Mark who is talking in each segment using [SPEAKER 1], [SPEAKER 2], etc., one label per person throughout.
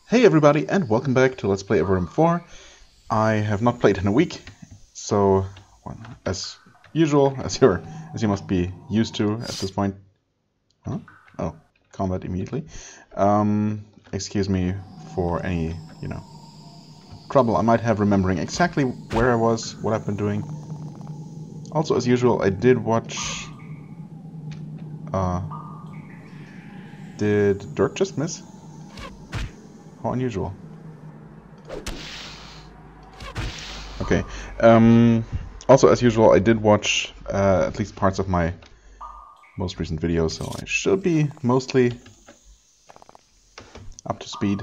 [SPEAKER 1] Hey everybody, and welcome back to Let's Play Avernum 4. I have not played in a week, so well, as usual, as you must be used to at this point. Huh? Oh, combat immediately. Excuse me for any, trouble I might have remembering exactly where I was, what I've been doing. Also, as usual, I did watch. Did Dirk just miss? How unusual. Okay. Also, as usual, I did watch at least parts of my most recent videos, so I should be mostly up to speed.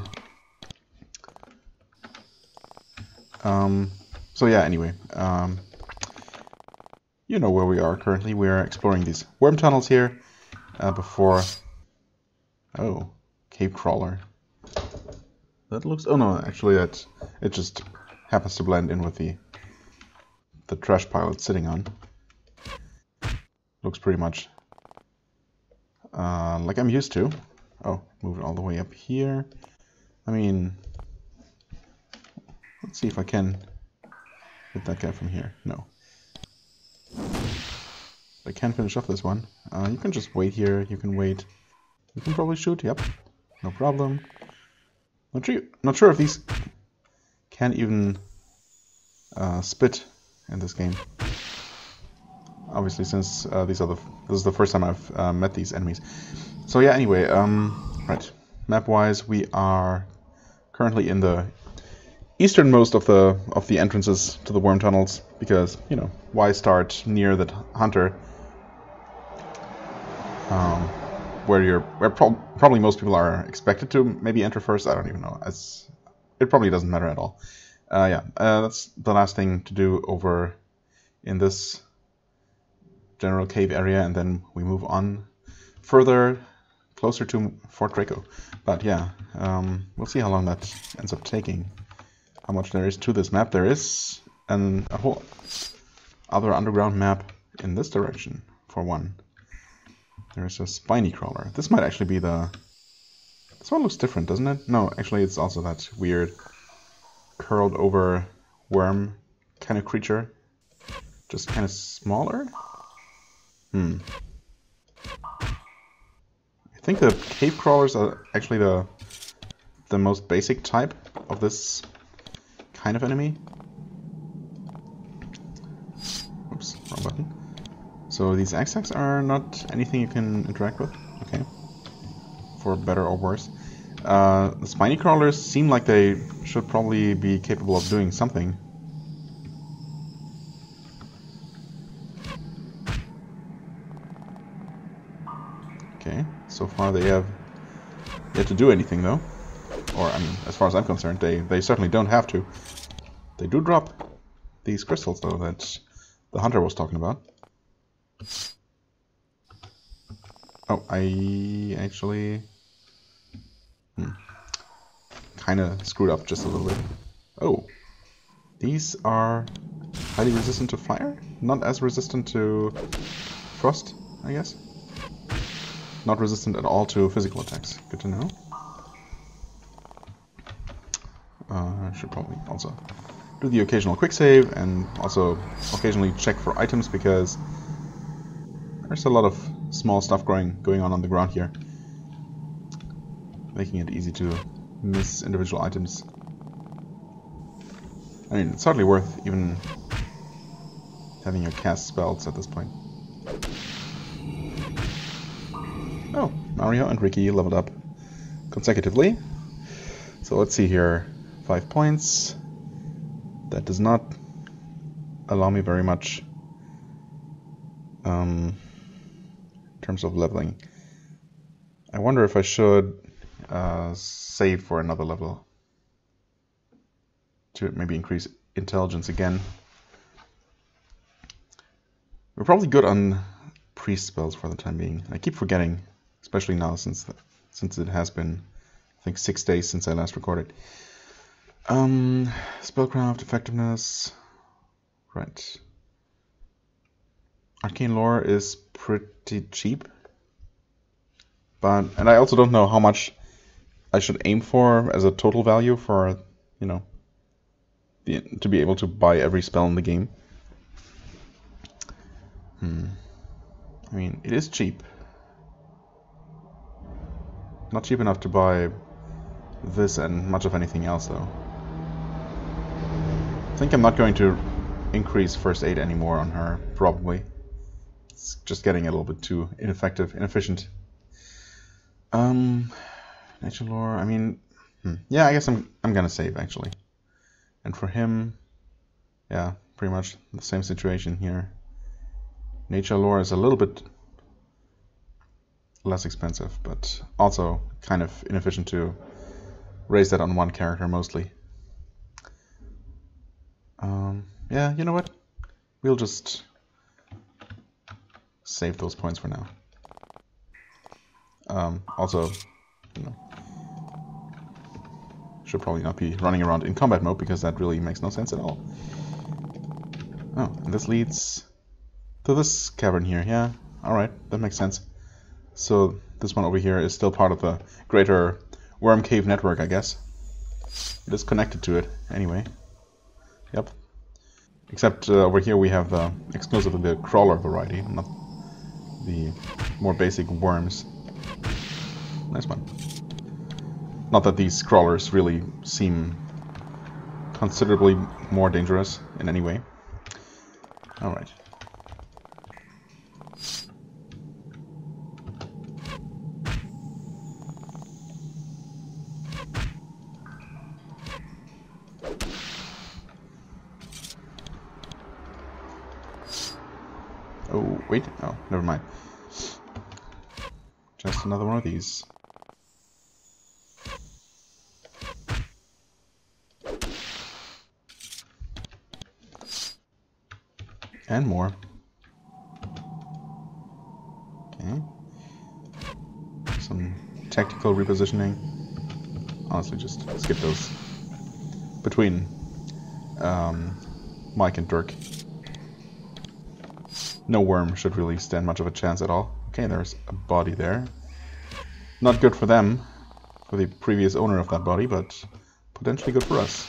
[SPEAKER 1] So yeah, anyway, you know where we are currently. We are exploring these worm tunnels here before... Oh, cave crawler. That looks... Oh no, actually it just happens to blend in with the trash pile it's sitting on. Looks pretty much like I'm used to. Oh, move it all the way up here. I mean, let's see if I can hit that guy from here. No. I can finish off this one. You can just wait here. You can wait. You can probably shoot. Yep, no problem. Not sure if these can even spit in this game. Obviously, since this is the first time I've met these enemies. So yeah. Anyway, right. Map-wise, we are currently in the easternmost of the entrances to the worm tunnels, because why start near the hunter, where probably most people are expected to maybe enter first. I don't even know, as it probably doesn't matter at all. That's the last thing to do over in this general cave area, and then we move on further, closer to Fort Draco. But yeah, we'll see how long that ends up taking. How much there is to this map. There is a whole other underground map in this direction, for one. There is a spiny crawler. This might actually be the... This one looks different, doesn't it? No, actually it's also that weird curled over worm kind of creature. Just kind of smaller? I think the cave crawlers are actually the most basic type of this kind of enemy. Oops, wrong button. So these X-Hacks are not anything you can interact with. Okay. For better or worse. The spiny crawlers seem like they should probably be capable of doing something. Okay, so far they have yet to do anything though. Or, I mean, as far as I'm concerned, they certainly don't have to. They do drop these crystals though that the hunter was talking about. Oh, I actually kind of screwed up just a little bit. Oh, these are highly resistant to fire? Not as resistant to frost, I guess? Not resistant at all to physical attacks. Good to know. I should probably also do the occasional quick save and also occasionally check for items, because there's a lot of small stuff going on the ground here, making it easy to miss individual items. I mean, it's hardly worth even having your cast spells at this point. Oh, Mario and Ricky leveled up consecutively. So let's see here. 5 points. That does not allow me very much in terms of leveling. I wonder if I should save for another level to maybe increase intelligence again. We're probably good on priest spells for the time being. I keep forgetting, especially now since it has been, I think, 6 days since I last recorded. Spellcraft, effectiveness, right. Arcane lore is pretty cheap, and I also don't know how much I should aim for as a total value for, you know, to be able to buy every spell in the game. I mean, it is cheap. Not cheap enough to buy this and much of anything else, though. I think I'm not going to increase first aid anymore on her, probably. It's just getting a little bit too inefficient. Nature lore, I mean, yeah, I guess I'm gonna save, actually. And for him, yeah, pretty much the same situation here. Nature lore is a little bit less expensive, but also kind of inefficient to raise that on one character mostly. Yeah, you know what? We'll just save those points for now. Also, you know, should probably not be running around in combat mode because that really makes no sense at all. Oh, and this leads to this cavern here. Yeah, alright, that makes sense. So this one over here is still part of the greater worm cave network, I guess. It is connected to it anyway. Yep. Except over here we have exclusively the crawler variety, not the more basic worms. Nice one. Not that these crawlers really seem considerably more dangerous in any way. Alright. Oh, wait. Oh, never mind. Just another one of these. And more. Okay. Some tactical repositioning. Honestly, just skip those. Between Mike and Dirk. No worm should really stand much of a chance at all. Okay, there's a body there. Not good for them, for the previous owner of that body, but potentially good for us.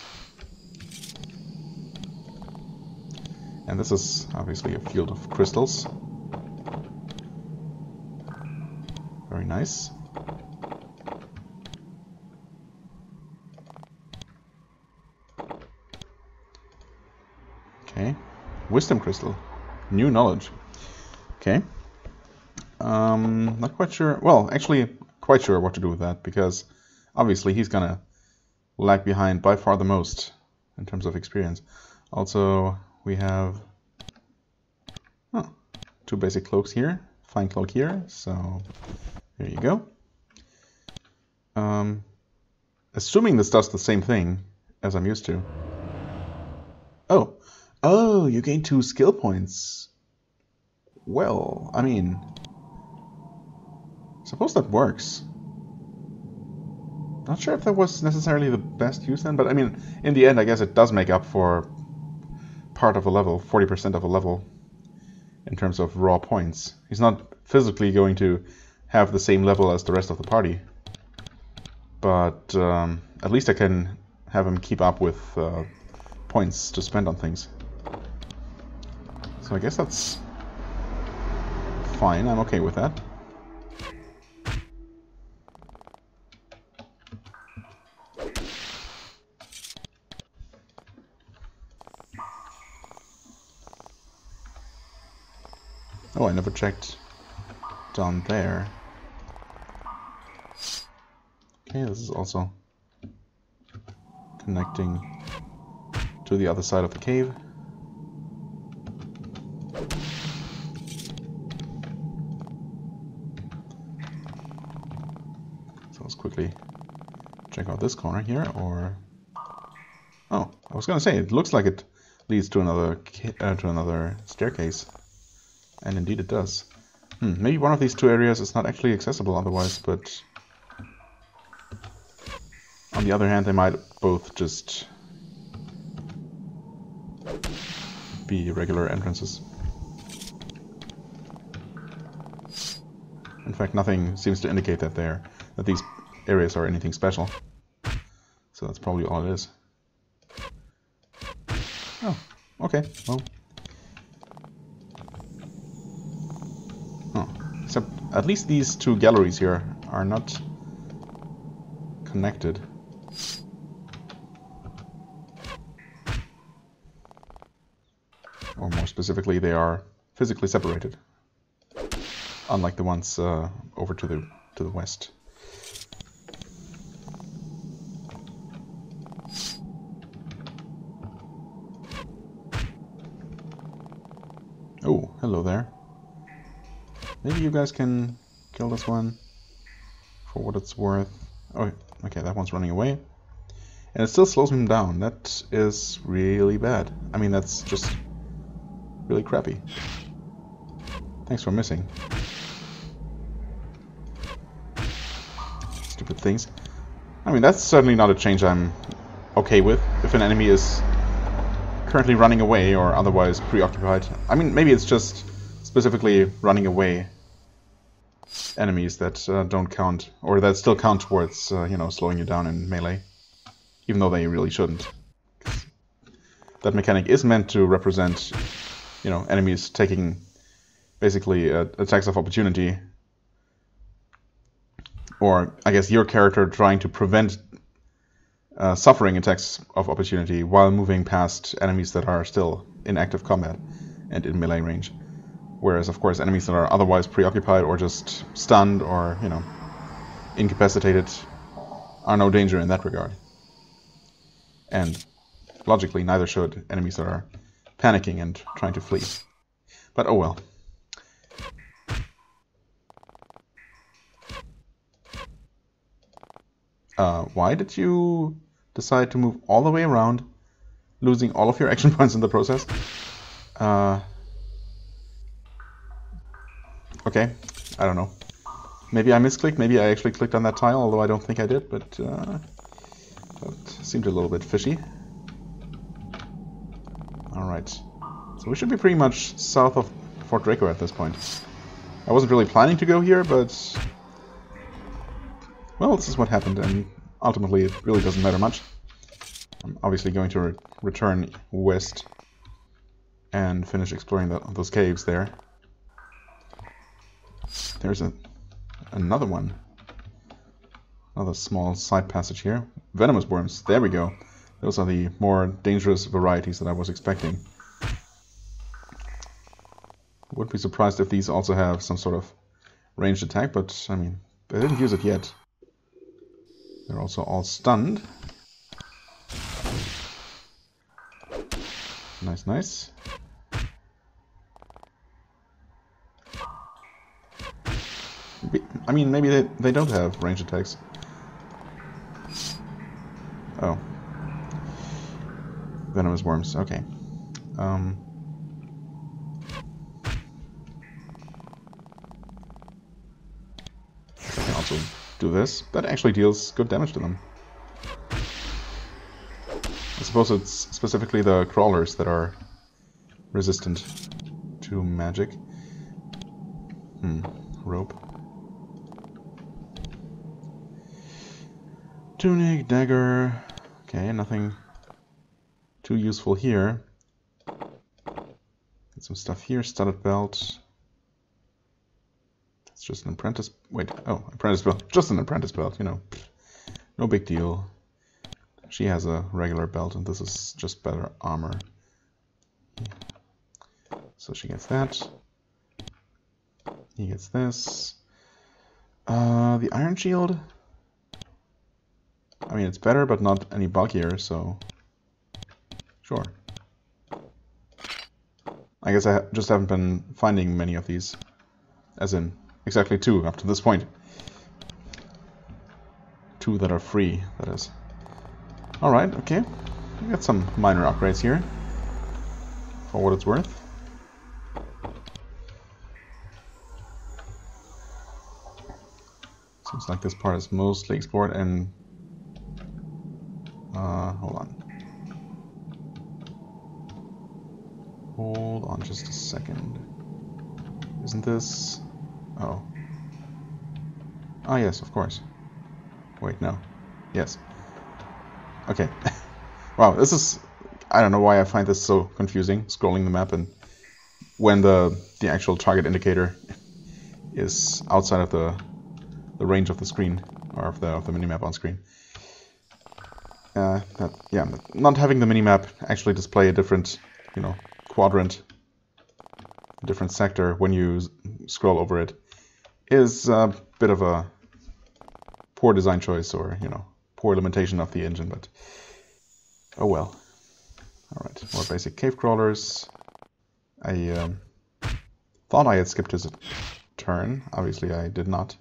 [SPEAKER 1] And this is obviously a field of crystals. Very nice. Okay, wisdom crystal. New knowledge. Okay. Not quite sure. Well, actually, quite sure what to do with that, because obviously he's gonna lag behind by far the most in terms of experience. Also, we have two basic cloaks here. Fine cloak here. So there you go. Assuming this does the same thing as I'm used to. Oh, you gain 2 skill points. Well, I mean, suppose that works. Not sure if that was necessarily the best use then, but I mean, in the end, I guess it does make up for part of a level, 40% of a level, in terms of raw points. He's not physically going to have the same level as the rest of the party, but at least I can have him keep up with points to spend on things. So I guess that's fine, I'm okay with that. Oh, I never checked down there. Okay, this is also connecting to the other side of the cave. So let's quickly check out this corner here, or... Oh, I was gonna say, it looks like it leads to another staircase. And indeed it does. Maybe one of these two areas is not actually accessible otherwise, but... On the other hand, they might both just be regular entrances. In fact, nothing seems to indicate that these areas are anything special. So that's probably all it is. Oh, okay, well. Oh, except at least these two galleries here are not connected. Or more specifically, they are physically separated. Unlike the ones over to the west. Oh, hello there. Maybe you guys can kill this one for what it's worth. Oh, okay, that one's running away. And it still slows him down. That is really bad. I mean, that's just really crappy. Thanks for missing. Stupid things. I mean, that's certainly not a change I'm okay with. If an enemy is currently running away or otherwise preoccupied. I mean, maybe it's just specifically running away enemies that don't count, or that still count towards, you know, slowing you down in melee. Even though they really shouldn't. That mechanic is meant to represent, you know, enemies taking basically attacks of opportunity. Or, I guess, your character trying to prevent suffering attacks of opportunity while moving past enemies that are still in active combat and in melee range. Whereas, of course, enemies that are otherwise preoccupied or just stunned or, you know, incapacitated are no danger in that regard. And, logically, neither should enemies that are panicking and trying to flee. But oh well. Why did you decide to move all the way around, losing all of your action points in the process? Okay, I don't know. Maybe I misclicked, maybe I actually clicked on that tile, although I don't think I did, but that seemed a little bit fishy. Alright, so we should be pretty much south of Fort Draco at this point. I wasn't really planning to go here, but well, this is what happened, and ultimately it really doesn't matter much. I'm obviously going to return west and finish exploring those caves there. There's another one. Another small side passage here. Venomous worms, there we go. Those are the more dangerous varieties that I was expecting. Wouldn't be surprised if these also have some sort of ranged attack, but I mean, they didn't use it yet. They're also all stunned. Nice, nice. I mean, maybe they don't have ranged attacks. Oh. Venomous worms, okay. I can also do this. That actually deals good damage to them. I suppose it's specifically the crawlers that are resistant to magic. Rope. Tunic, dagger. Okay, nothing too useful here. Get some stuff here. Studded belt. That's just an apprentice. Wait, oh, apprentice belt. Just an apprentice belt, you know. No big deal. She has a regular belt, and this is just better armor. So she gets that. He gets this. The iron shield. I mean, it's better, but not any bulkier, so sure. I guess I just haven't been finding many of these. As in, exactly 2 up to this point. 2 that are free, that is. Alright, okay. We got some minor upgrades here. For what it's worth. Seems like this part is mostly explored and hold on. Hold on just a second. Isn't this... Oh. Ah, yes, of course. Wait, no. Yes. Okay. Wow, this is... I don't know why I find this so confusing, scrolling the map, and when the actual target indicator is outside of the range of the screen, or of the minimap on screen. Not having the minimap actually display a different, quadrant, a different sector when you scroll over it is a bit of a poor design choice, or, poor limitation of the engine, but oh well. Alright, more basic cave crawlers. I thought I had skipped his turn. Obviously I did not.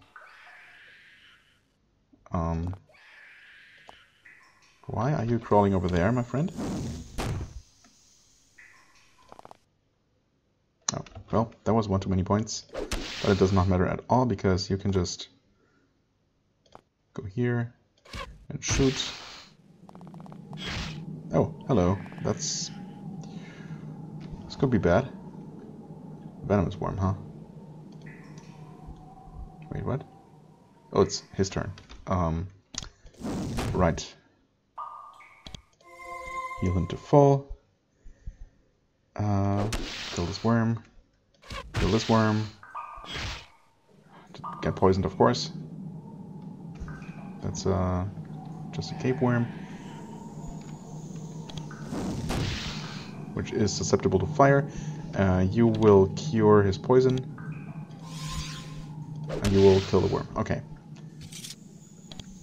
[SPEAKER 1] Why are you crawling over there, my friend? Oh, well, that was one too many points. But it does not matter at all, because you can just go here and shoot. Oh, hello. This could be bad. Venomous worm, huh? Wait, what? Oh, it's his turn. Right. Heal him to full. Kill this worm. Kill this worm. Get poisoned, of course. That's just a cave worm, which is susceptible to fire. You will cure his poison, and you will kill the worm. Okay.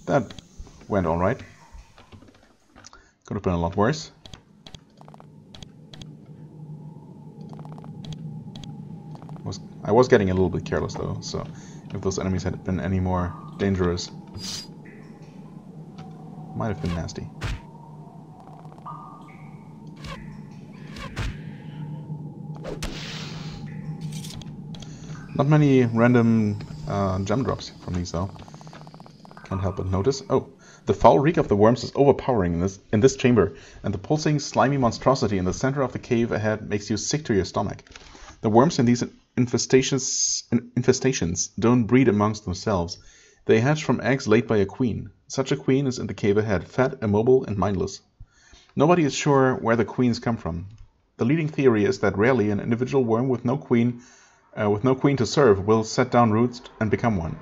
[SPEAKER 1] That went alright. Could have been a lot worse. I was getting a little bit careless though, so if those enemies had been any more dangerous, might have been nasty. Not many random gem drops from these though. Can't help but notice. Oh, the foul reek of the worms is overpowering in this chamber, and the pulsing, slimy monstrosity in the center of the cave ahead makes you sick to your stomach. The worms in these infestations don't breed amongst themselves. They hatch from eggs laid by a queen. Such a queen is in the cave ahead, fat, immobile, and mindless. Nobody is sure where the queens come from. The leading theory is that rarely an individual worm with no queen to serve will set down roots and become one.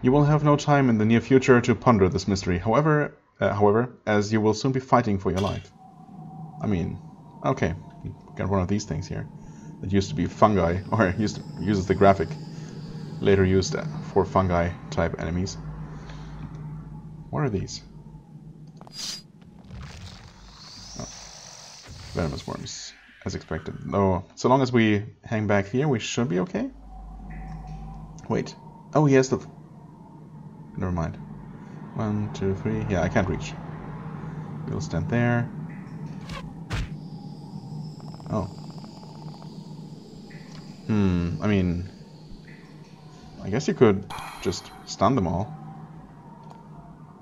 [SPEAKER 1] You will have no time in the near future to ponder this mystery. However, as you will soon be fighting for your life. I mean, okay, got one of these things here. It used to be fungi, or uses the graphic later used for fungi type enemies. What are these? Oh, venomous worms, as expected. Though, so long as we hang back here, we should be okay. Wait. Oh, he has the... Never mind. 1, 2, 3. Yeah, I can't reach. We'll stand there. Oh. I mean... I guess you could just stun them all.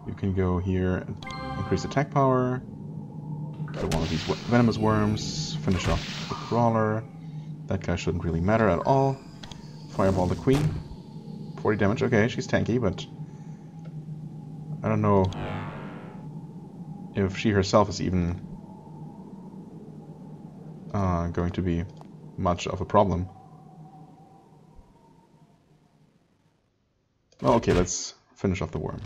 [SPEAKER 1] You can go here and increase attack power. Kill one of these venomous worms. Finish off the crawler. That guy shouldn't really matter at all. Fireball the queen. 40 damage. Okay, she's tanky, but... I don't know if she herself is even going to be much of a problem. Well, okay, let's finish off the worm.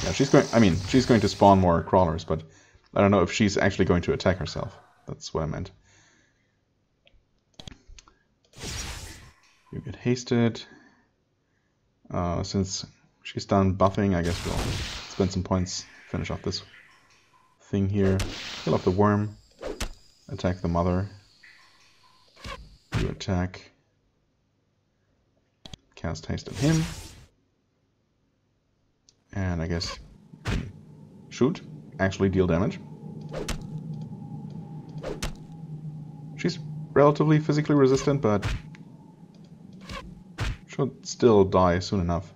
[SPEAKER 1] Yeah, she's going to spawn more crawlers, but I don't know if she's actually going to attack herself. That's what I meant. You get hasted. Since she's done buffing, I guess we'll spend some points, finish off this thing here. Kill off the worm. Attack the mother. You attack. Cast haste on him. And I guess you can shoot. Actually deal damage. She's relatively physically resistant, but should still die soon enough.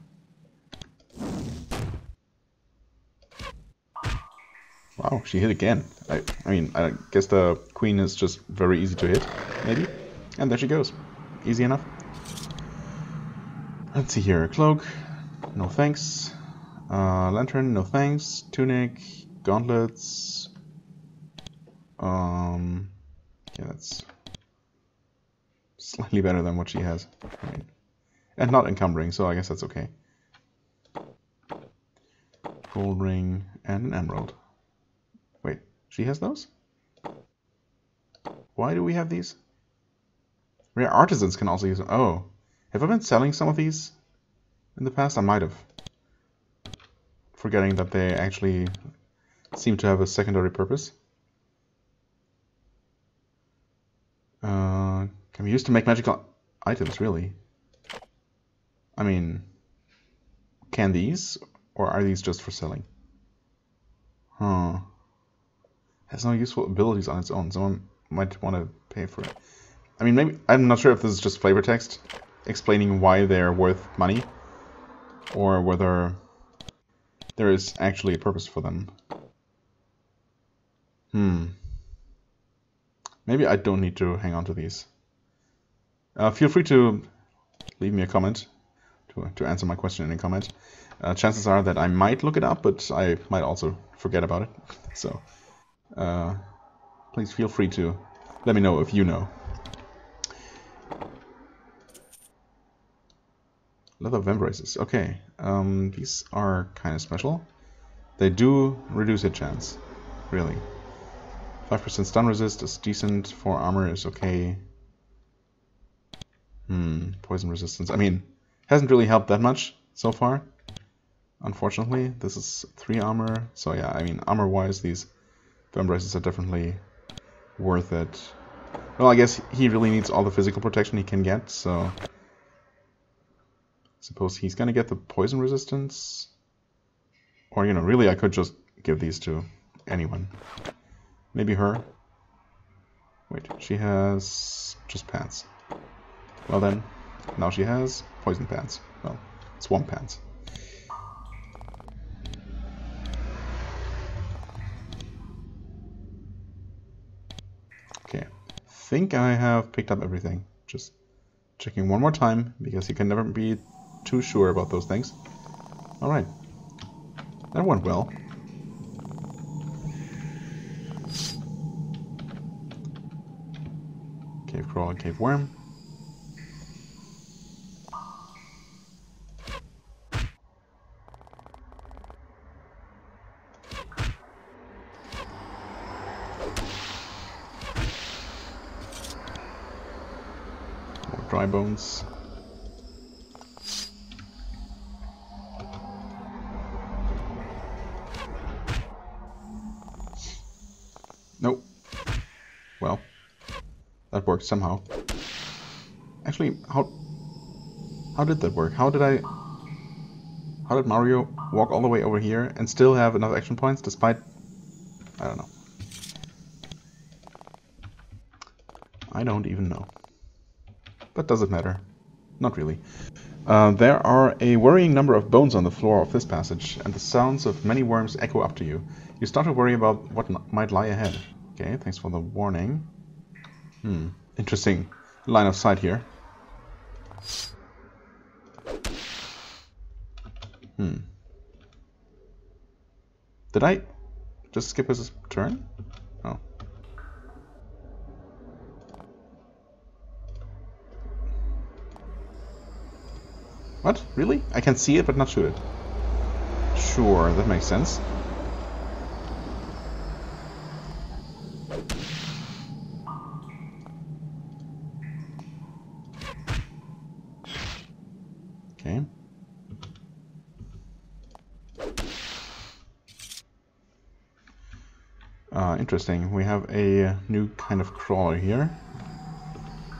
[SPEAKER 1] Wow, she hit again. I mean, I guess the queen is just very easy to hit, maybe. And there she goes. Easy enough. Let's see here. Cloak. No thanks. Lantern, no thanks. Tunic, gauntlets. Yeah, that's slightly better than what she has. I mean, and not encumbering, so I guess that's okay. Gold ring and an emerald. Wait, she has those? Why do we have these? Rare artisans can also use them. Oh, have I been selling some of these in the past? I might have. Forgetting that they actually seem to have a secondary purpose. Can be used to make magical items, really. I mean, can these? Or are these just for selling? Huh. Has no useful abilities on its own. Someone might want to pay for it. I mean, maybe, I'm not sure if this is just flavor text explaining why they're worth money, or whether there is actually a purpose for them. Maybe I don't need to hang on to these. Feel free to leave me a comment to answer my question in a comment. Chances are that I might look it up, but I might also forget about it. So please feel free to let me know if you know. Leather vambraces. Okay, these are kind of special. They do reduce hit chance, really. 5% stun resist is decent. 4 armor is okay. Poison resistance. I mean, hasn't really helped that much so far. Unfortunately, this is 3 armor. So yeah, I mean, armor-wise, these vambraces are definitely worth it. Well, I guess he really needs all the physical protection he can get, so suppose he's gonna get the poison resistance. Or, you know, really I could just give these to anyone. Maybe her. Wait, she has just pants. Well then, now she has poison pants. Well, swamp pants. Okay, think I have picked up everything. Just checking one more time, because you can never be too sure about those things. Alright, that went well. Cave crawl and cave worm. More dry bones. Nope. Well, that worked somehow. Actually, how did that work? How did Mario walk all the way over here and still have enough action points despite... I don't know. I don't even know. But does it matter? Not really. There are a worrying number of bones on the floor of this passage, and the sounds of many worms echo up to you. You start to worry about what might lie ahead. Okay, thanks for the warning. Interesting line of sight here. Did I just skip his turn? Oh. What? Really? I can see it but not shoot it. Sure, that makes sense. Okay. Interesting. We have a new kind of crawler here.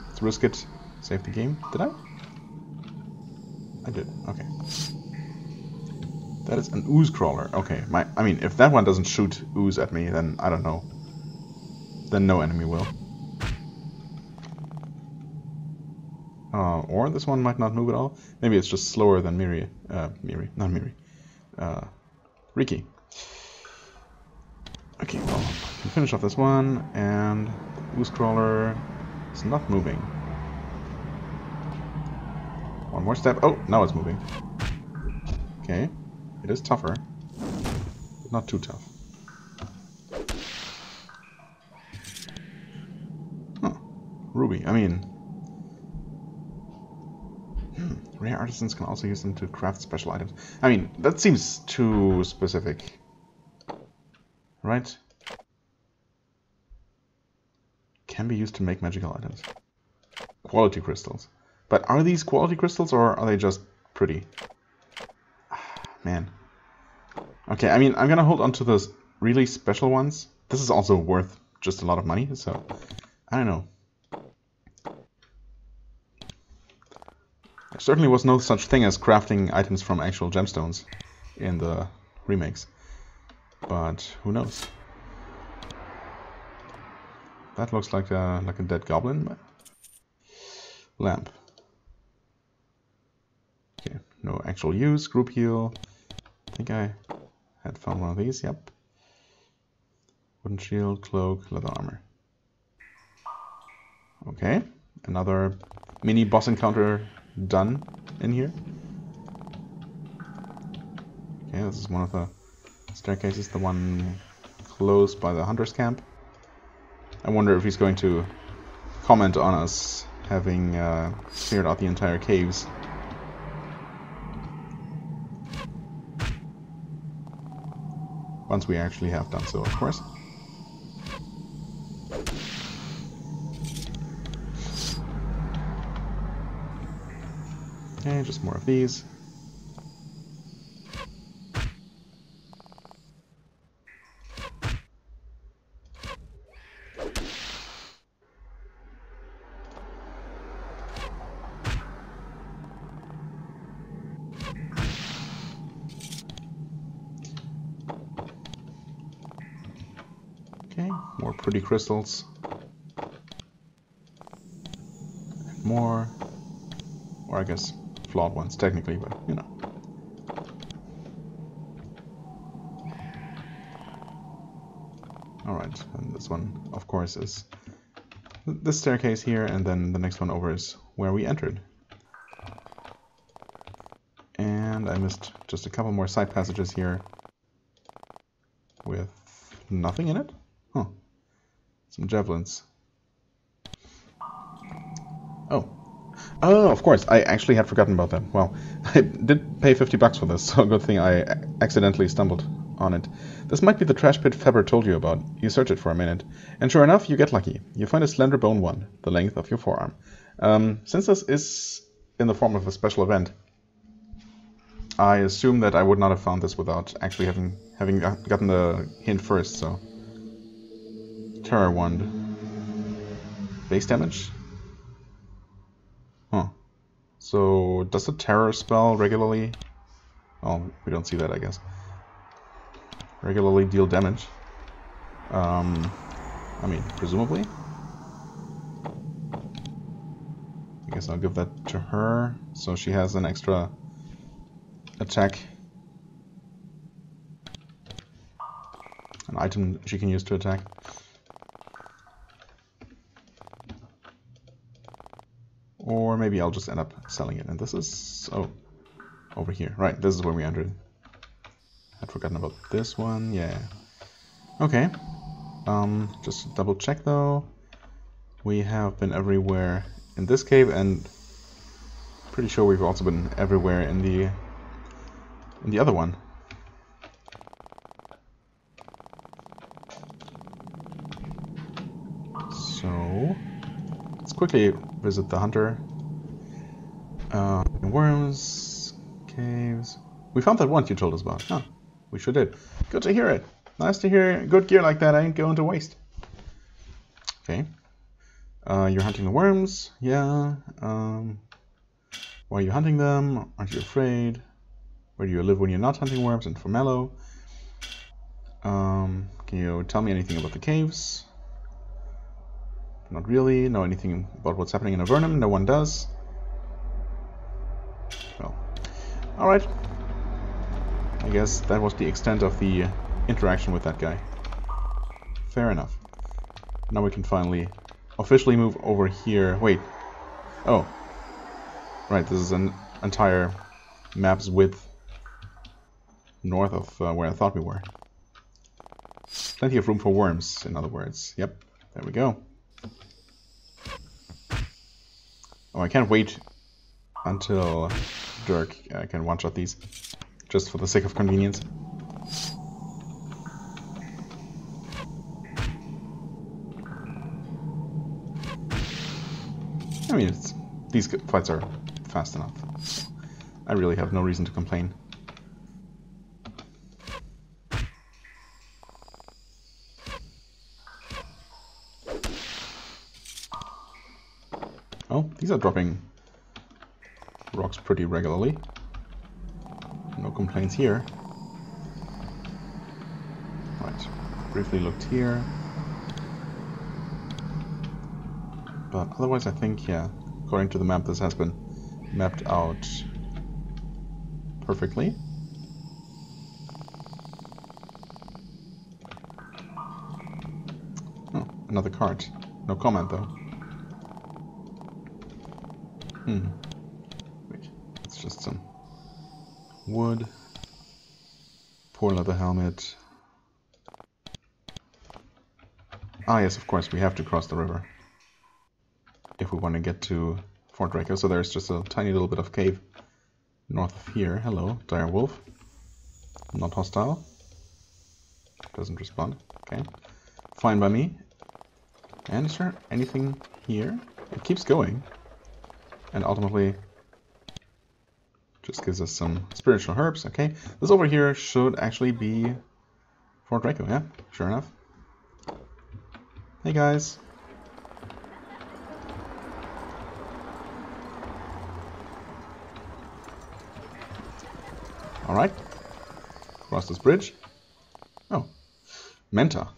[SPEAKER 1] Let's risk it. Save the game. Did I? I did. Okay. That is an ooze crawler. Okay. I mean, if that one doesn't shoot ooze at me, then I don't know. Then no enemy will. Or this one might not move at all. Maybe it's just slower than Riki. Okay, well, we can finish off this one, and the ooze crawler is not moving. One more step. Oh, now it's moving. Okay. It is tougher, but not too tough. Huh. Ruby, I mean... Rare artisans can also use them to craft special items. I mean, that seems too specific. Right? Can be used to make magical items. Quality crystals. But are these quality crystals or are they just pretty? Man. Okay, I mean, I'm gonna hold on to those really special ones. This is also worth just a lot of money, so... I don't know. There certainly was no such thing as crafting items from actual gemstones in the remakes. But who knows? That looks like a dead goblin. Lamp. Okay, no actual use. Group heal. I think I had found one of these. Yep. Wooden shield, cloak, leather armor. Okay, another mini boss encounter done in here. Okay, this is one of the staircases, the one close by the hunter's camp. I wonder if he's going to comment on us having cleared out the entire caves. Once we actually have done so, of course. Okay, just more of these. Okay, more pretty crystals. More, or I guess flawed ones technically, but you know. Alright, and this one, of course, is this staircase here, and then the next one over is where we entered. And I missed just a couple more side passages here with nothing in it. Huh. Some javelins. Oh. Oh, of course. I actually had forgotten about that. Well, I did pay 50 bucks for this, so good thing I accidentally stumbled on it. This might be the trash pit Faber told you about. You search it for a minute, and sure enough, you get lucky. You find a slender bone one, the length of your forearm. Since this is in the form of a special event, I assume that I would not have found this without actually having gotten the hint first, so... Terror Wand. Base damage? Huh. So, does the terror spell regularly... Oh, we don't see that, I guess. Regularly deal damage. I mean, presumably. I guess I'll give that to her, so she has an extra attack. An item she can use to attack. Or maybe I'll just end up selling it. And this is... oh, over here. Right, this is where we entered. I'd forgotten about this one. Yeah. Okay. Just double check though. We have been everywhere in this cave, and pretty sure we've also been everywhere in the other one. So let's quickly visit the hunter. Worms, caves. We found that one you told us about. Huh, we sure did. Good to hear it. Nice to hear good gear like that ain't going to waste. Okay. You're hunting the worms. Yeah. Why are you hunting them? Aren't you afraid? Where do you live when you're not hunting worms? And for Mellow. Can you tell me anything about the caves? Not really. Know anything about what's happening in Avernum? No one does. Well, alright. I guess that was the extent of the interaction with that guy. Fair enough. Now we can finally officially move over here. Wait. Oh. Right, this is an entire map's width. north of where I thought we were. Plenty of room for worms, in other words. Yep, there we go. Oh, I can't wait until Dirk can one-shot these, just for the sake of convenience. I mean, these fights are fast enough. I really have no reason to complain. Oh, these are dropping rocks pretty regularly. No complaints here. Right, briefly looked here. But otherwise I think, yeah, according to the map, this has been mapped out perfectly. Oh, another card. No comment though. Wait, it's just some wood. Poor leather helmet. Ah yes, of course, we have to cross the river if we want to get to Fort Draco. So there's just a tiny little bit of cave north of here. Hello, dire wolf. Not hostile. Doesn't respond. Okay. Fine by me. And is there anything here? It keeps going. And ultimately just gives us some spiritual herbs. Okay. This over here should actually be Fort Draco, yeah? Sure enough. Hey guys. Alright. Cross this bridge. Oh. Menta.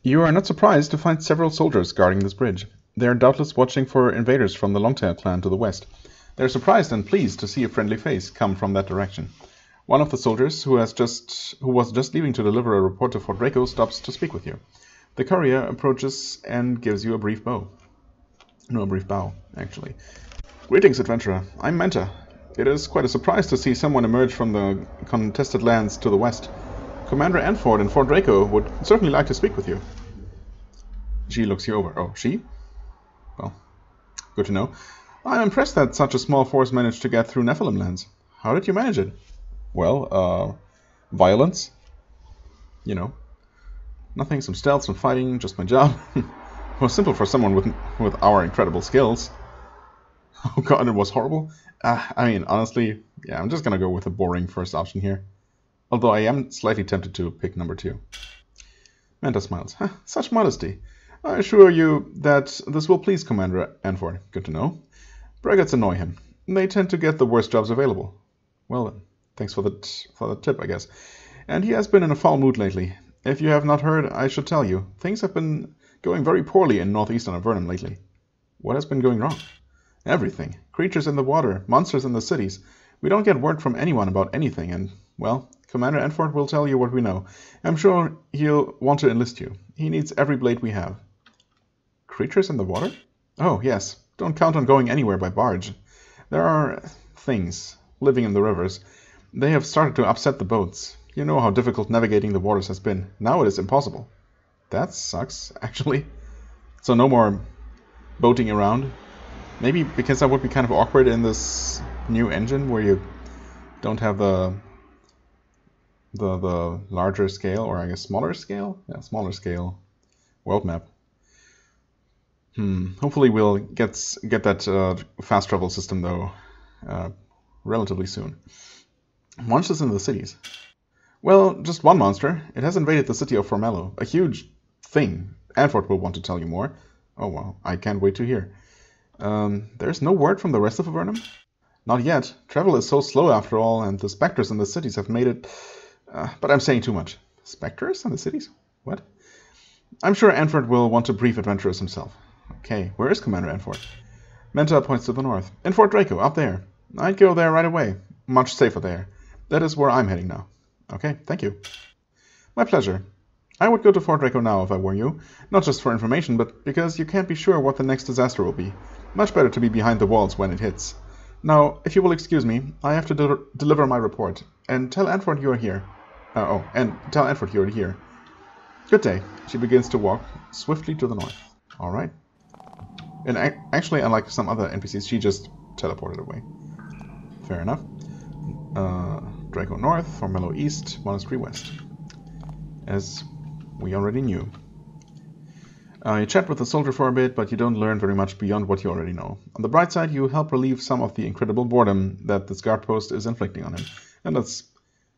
[SPEAKER 1] You are not surprised to find several soldiers guarding this bridge. They are doubtless watching for invaders from the Longtail clan to the west. They are surprised and pleased to see a friendly face come from that direction. One of the soldiers, who was just leaving to deliver a report to Fort Draco, stops to speak with you. The courier approaches and gives you a brief bow. No, a brief bow, actually. Greetings, adventurer. I'm Menta. It is quite a surprise to see someone emerge from the contested lands to the west. Commander Anford in Fort Draco would certainly like to speak with you. She looks you over. Oh, she? Well, good to know. I'm impressed that such a small force managed to get through Nephilim lands. How did you manage it? Well, violence. You know. Nothing, some stealth, some fighting, just my job. It was simple for someone with our incredible skills. Oh god, it was horrible. I mean, honestly, yeah, I'm just gonna go with a boring first option here. Although I am slightly tempted to pick number 2. Manta smiles. Such modesty. I assure you that this will please Commander Anford. Good to know. Braggarts annoy him. They tend to get the worst jobs available. Well, thanks for the tip, I guess. And he has been in a foul mood lately. If you have not heard, I should tell you. Things have been going very poorly in northeastern Avernum lately. What has been going wrong? Everything. Creatures in the water, monsters in the cities. We don't get word from anyone about anything, and, well, Commander Anford will tell you what we know. I'm sure he'll want to enlist you. He needs every blade we have. Creatures in the water? Oh, yes. Don't count on going anywhere by barge. There are things living in the rivers. They have started to upset the boats. You know how difficult navigating the waters has been. Now it is impossible. That sucks, actually. So no more boating around. Maybe because that would be kind of awkward in this new engine where you don't have the larger scale, or I guess smaller scale? Yeah, smaller scale world map. Hopefully we'll get that fast travel system though relatively soon. Monsters in the cities. Well, just one monster. It has invaded the city of Formello. A huge thing. Anford will want to tell you more. Oh well, I can't wait to hear. There's no word from the rest of Avernum? Not yet. Travel is so slow after all, and the specters in the cities have made it... but I'm saying too much. Specters in the cities? What? I'm sure Anford will want to brief adventurers himself. Okay, where is Commander Anford? Menta points to the north. In Fort Draco, up there. I'd go there right away. Much safer there. That is where I'm heading now. Okay, thank you. My pleasure. I would go to Fort Draco now if I were you. Not just for information, but because you can't be sure what the next disaster will be. Much better to be behind the walls when it hits. Now, if you will excuse me, I have to deliver my report, and tell Antford you are here. And tell Antford you are here. Good day. She begins to walk swiftly to the north. Alright. And actually, unlike some other NPCs, she just teleported away. Fair enough. Draco north, Formello east, Monastery west. As we already knew. You chat with the soldier for a bit, but you don't learn very much beyond what you already know. On the bright side, you help relieve some of the incredible boredom that this guard post is inflicting on him. And let's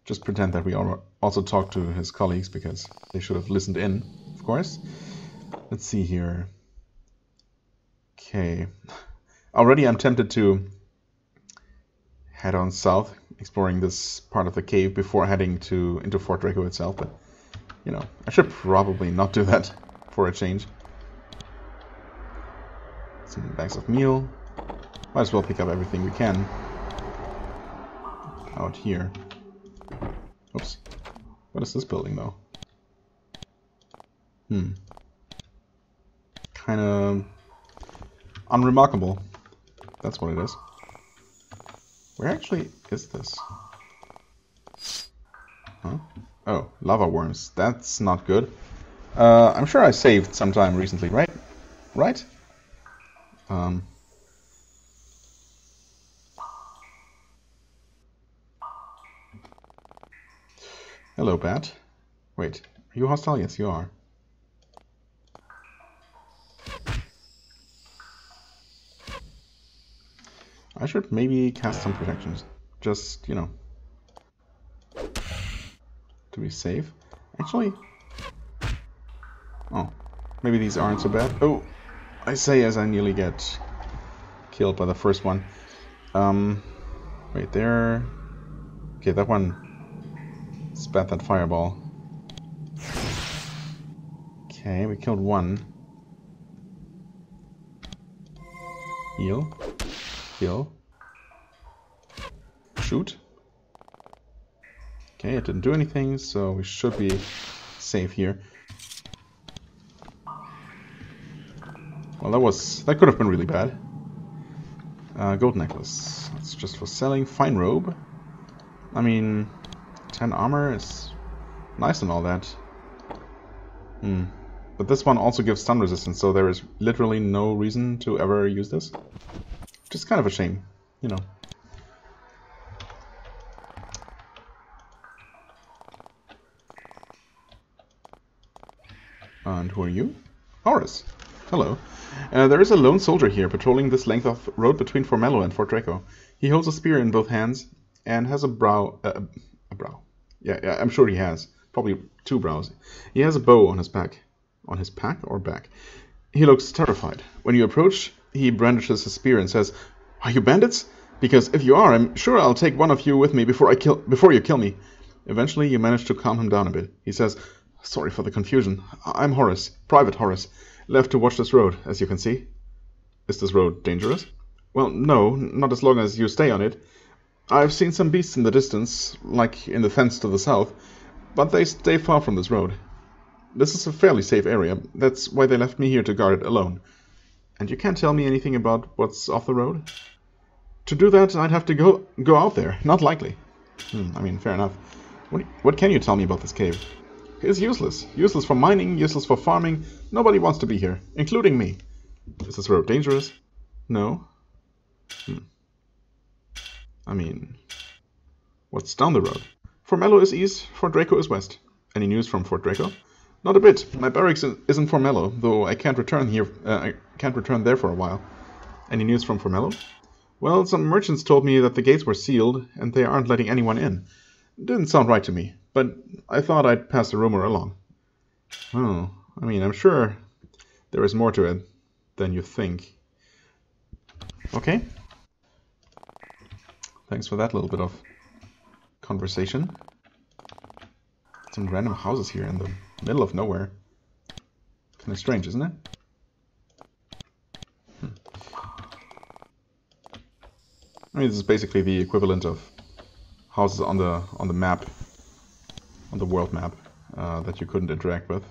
[SPEAKER 1] just pretend that we also talk to his colleagues, because they should have listened in, of course. Let's see here. Okay. Already I'm tempted to head on south, exploring this part of the cave before heading into Fort Draco itself, but, you know, I should probably not do that for a change. Some bags of meal. Might as well pick up everything we can out here. Oops. What is this building, though? Kind of unremarkable. That's what it is. Where actually is this? Huh? Oh, lava worms. That's not good. I'm sure I saved sometime recently, right? Right? Hello, Bat. Wait, are you hostile? Yes, you are. I should maybe cast some protections. Just, you know, to be safe. Actually, oh, maybe these aren't so bad. Oh, I say as I nearly get killed by the first one. Wait, there. Okay, that one spat that fireball. Okay, we killed one. Heal. Heal. Shoot. Okay, it didn't do anything, so we should be safe here. Well, that could have been really bad. Gold necklace. It's just for selling. Fine robe. I mean, 10 armor is nice and all that. But this one also gives stun resistance, so there is literally no reason to ever use this. Which is kind of a shame, you know. And who are you? Horus. Hello. There is a lone soldier here patrolling this length of road between Formello and Fort Draco. He holds a spear in both hands and has a brow. Yeah, I'm sure he has. Probably two brows. He has a bow on his back. On his pack or back? He looks terrified. When you approach, he brandishes his spear and says, "Are you bandits? Because if you are, I'm sure I'll take one of you with me before you kill me." Eventually, you manage to calm him down a bit. He says, "Sorry for the confusion. I'm Horace, Private Horace, left to watch this road, as you can see." Is this road dangerous? Well, no, not as long as you stay on it. I've seen some beasts in the distance, like in the fence to the south, but they stay far from this road. This is a fairly safe area. That's why they left me here to guard it alone. And you can't tell me anything about what's off the road? To do that, I'd have to go out there. Not likely. I mean, fair enough. What can you tell me about this cave? It's useless. Useless for mining, useless for farming. Nobody wants to be here, including me. Is this road dangerous? No. I mean, what's down the road? Formello is east, Fort Draco is west. Any news from Fort Draco? Not a bit. My barracks is in Formello, though I can't return here. I can't return there for a while. Any news from Formello? Well, some merchants told me that the gates were sealed and they aren't letting anyone in. Didn't sound right to me, but I thought I'd pass the rumor along. Oh, I mean, I'm sure there is more to it than you think. Okay. Thanks for that little bit of conversation. Some random houses here in the middle of nowhere. Kind of strange, isn't it? I mean, this is basically the equivalent of houses on the map, on the world map, that you couldn't interact with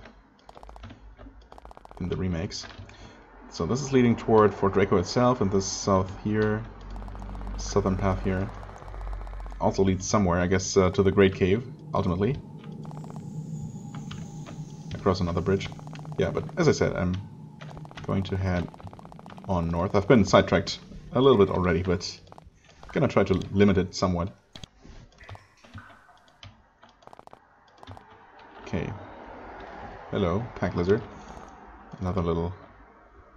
[SPEAKER 1] in the remakes. So this is leading toward Fort Draco itself, and this south here southern path here also leads somewhere, I guess, to the Great Cave, ultimately. Across another bridge. Yeah, but as I said, I'm going to head on north. I've been sidetracked a little bit already, but I'm gonna try to limit it somewhat. Okay. Hello, pack lizard. Another little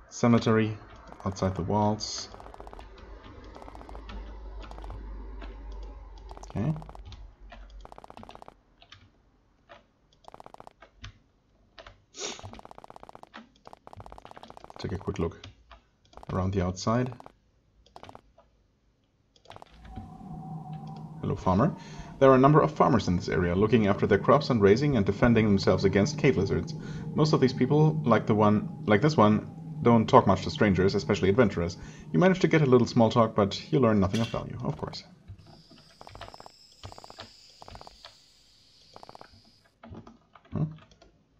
[SPEAKER 1] cemetery outside the walls. Okay. Take a quick look around the outside. Hello, farmer. There are a number of farmers in this area, looking after their crops and raising and defending themselves against cave lizards. Most of these people, like this one, don't talk much to strangers, especially adventurers. You manage to get a little small talk, but you learn nothing of value, of course. Huh?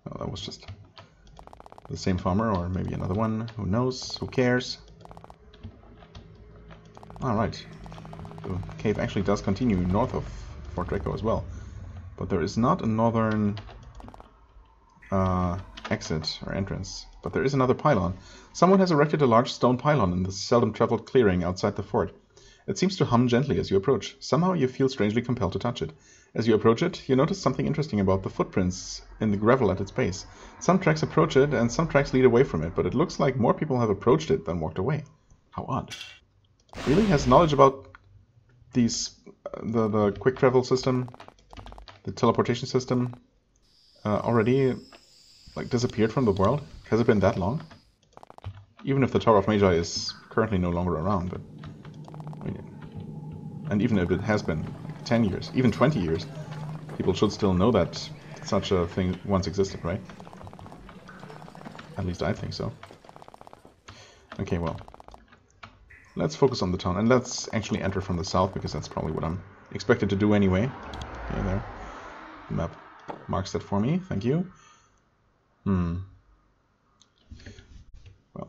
[SPEAKER 1] Oh, that was just the same farmer, or maybe another one. Who knows? Who cares? Alright. The cave actually does continue north of Fort Draco as well. But there is not a northern exit or entrance. But there is another pylon. Someone has erected a large stone pylon in this seldom traveled clearing outside the fort. It seems to hum gently as you approach. Somehow you feel strangely compelled to touch it. As you approach it, you notice something interesting about the footprints in the gravel at its base. Some tracks approach it and some tracks lead away from it, but it looks like more people have approached it than walked away. How odd. Really has knowledge about these the quick travel system, the teleportation system, already like disappeared from the world? Has it been that long? Even if the Tower of Magi is currently no longer around, but I mean, and even if it has been 10 years, even 20 years, people should still know that such a thing once existed, right? At least I think so. Okay, well, let's focus on the town, and let's actually enter from the south, because that's probably what I'm expected to do anyway. Okay, there. The map marks that for me, thank you. Well,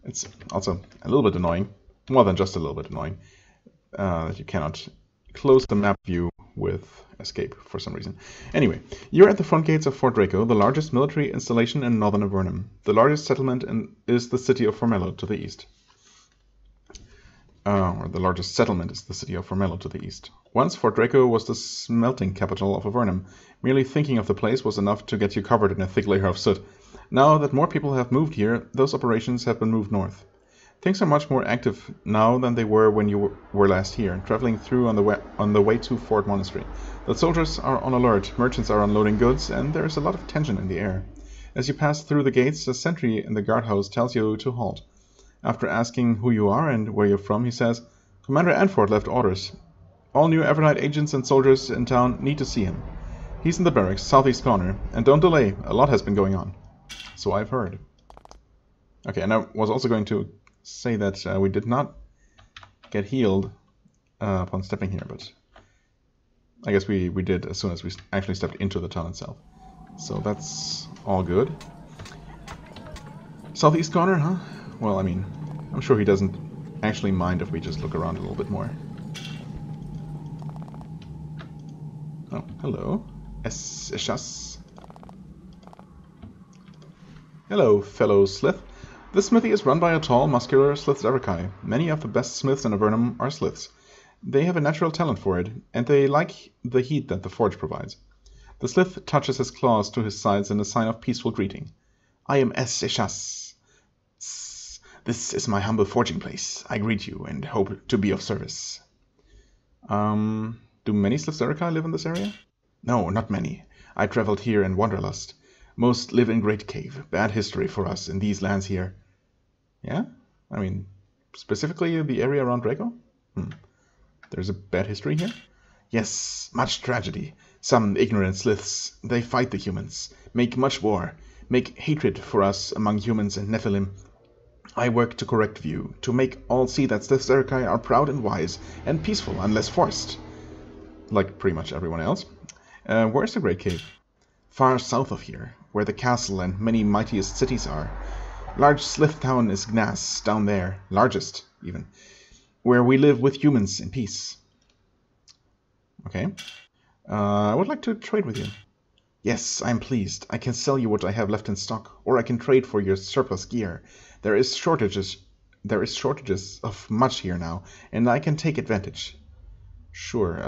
[SPEAKER 1] it's also a little bit annoying, more than just a little bit annoying, that you cannot close the map view with escape for some reason. Anyway, you're at the front gates of Fort Draco, the largest military installation in northern Avernum. The largest settlement is the city of Formello to the east. Or the largest settlement is the city of Formello to the east. Once Fort Draco was the smelting capital of Avernum. Merely thinking of the place was enough to get you covered in a thick layer of soot. Now that more people have moved here, those operations have been moved north. Things are much more active now than they were when you were last here, traveling through on the way to Fort Monastery. The soldiers are on alert, merchants are unloading goods, and there is a lot of tension in the air. As you pass through the gates, a sentry in the guardhouse tells you to halt. After asking who you are and where you're from, he says, "Commander Anford left orders. All new Avernite agents and soldiers in town need to see him. He's in the barracks, southeast corner, and don't delay, a lot has been going on." So I've heard. Okay, and I was also going to say that we did not get healed upon stepping here, but I guess we did as soon as we actually stepped into the town itself. So that's all good. Southeast corner, huh? Well, I mean, I'm sure he doesn't actually mind if we just look around a little bit more. Oh, hello. Eschas. Hello, fellow Slith. This smithy is run by a tall, muscular Slith Zerakai. Many of the best smiths in Avernum are Sliths. They have a natural talent for it, and they like the heat that the forge provides. The Slith touches his claws to his sides in a sign of peaceful greeting. "I am Eschas. This is my humble forging place. I greet you and hope to be of service." Do many Slith Zerakai live in this area? No, not many. I traveled here in Wanderlust. Most live in Great Cave. Bad history for us in these lands here. Yeah? I mean, specifically the area around Draco? There's a bad history here? Yes, much tragedy. Some ignorant Sliths, they fight the humans, make much war, make hatred for us among humans and Nephilim. I work to correct view, to make all see that Slith Zerakai are proud and wise, and peaceful unless forced. Like pretty much everyone else. Where's the Great Cave? Far south of here, where the castle and many mightiest cities are. Large Slith town is Gnas, down there, largest, even. where we live with humans in peace. Okay. I would like to trade with you. Yes, I'm pleased. I can sell you what I have left in stock, or I can trade for your surplus gear. There is shortages of much here now, and I can take advantage. Sure.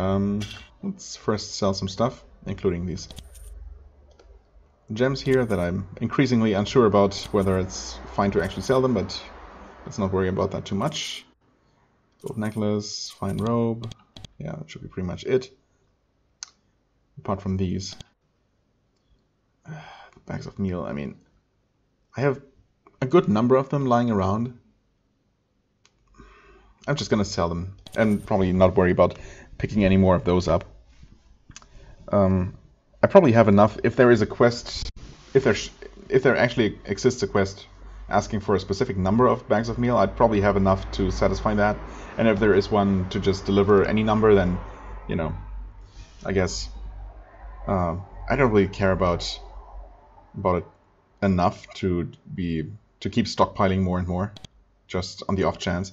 [SPEAKER 1] Let's first sell some stuff, including these gems here that I'm increasingly unsure about whether it's fine to actually sell them, but let's not worry about that too much. Gold necklace, fine robe. Yeah, that should be pretty much it. Apart from these. Bags of meal, I mean, I have a good number of them lying around. I'm just gonna sell them and probably not worry about picking any more of those up. I probably have enough. If there is a quest, if there actually exists a quest asking for a specific number of bags of meal, I'd probably have enough to satisfy that. And if there is one to just deliver any number, then, you know, I guess I don't really care about it enough to keep stockpiling more and more, just on the off chance.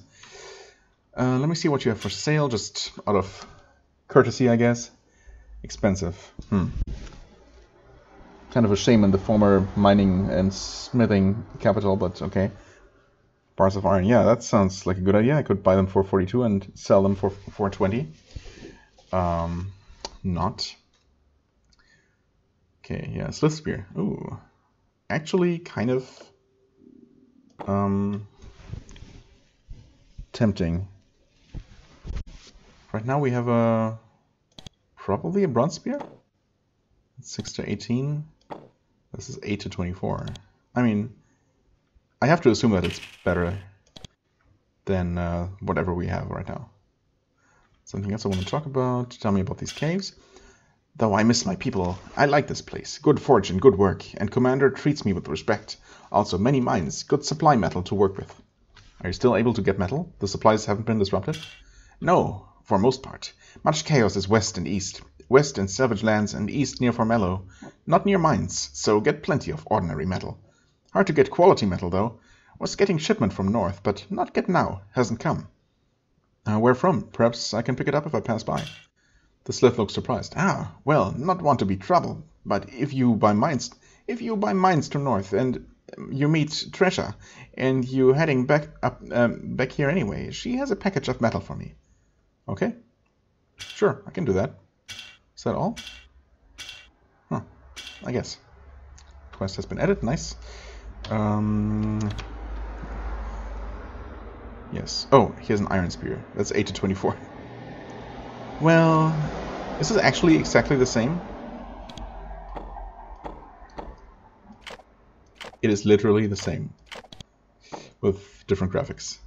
[SPEAKER 1] Let me see what you have for sale, just out of courtesy, I guess. Expensive. Kind of a shame in the former mining and smithing capital, but okay. Bars of iron. Yeah, that sounds like a good idea. I could buy them for 42 and sell them for 420. Not. Okay, yeah, Slith Spear. Ooh. Actually, kind of tempting. Right now we have probably a Bronze Spear. 6 to 18. This is 8 to 24. I mean, I have to assume that it's better than whatever we have right now. Something else I want to talk about? Tell me about these caves. Though I miss my people, I like this place. Good fortune, good work, and Commander treats me with respect. Also, many mines, good supply metal to work with. Are you still able to get metal? The supplies haven't been disrupted? No, for most part. Much chaos is west and east. West in Savage Lands and east near Formello. Not near mines, so get plenty of ordinary metal. Hard to get quality metal, though. Was getting shipment from north, but not get now. Hasn't come. Where from? Perhaps I can pick it up if I pass by. The Slith looks surprised. Ah, well, not want to be trouble, but if you buy mines to north and you meet Tresha and you heading back here anyway, she has a package of metal for me. Okay, sure, I can do that. Is that all? Huh, I guess. Quest has been added. Nice. Yes. Oh, here's an iron spear. That's 8 to 24. Well, is this actually exactly the same? It is literally the same, with different graphics.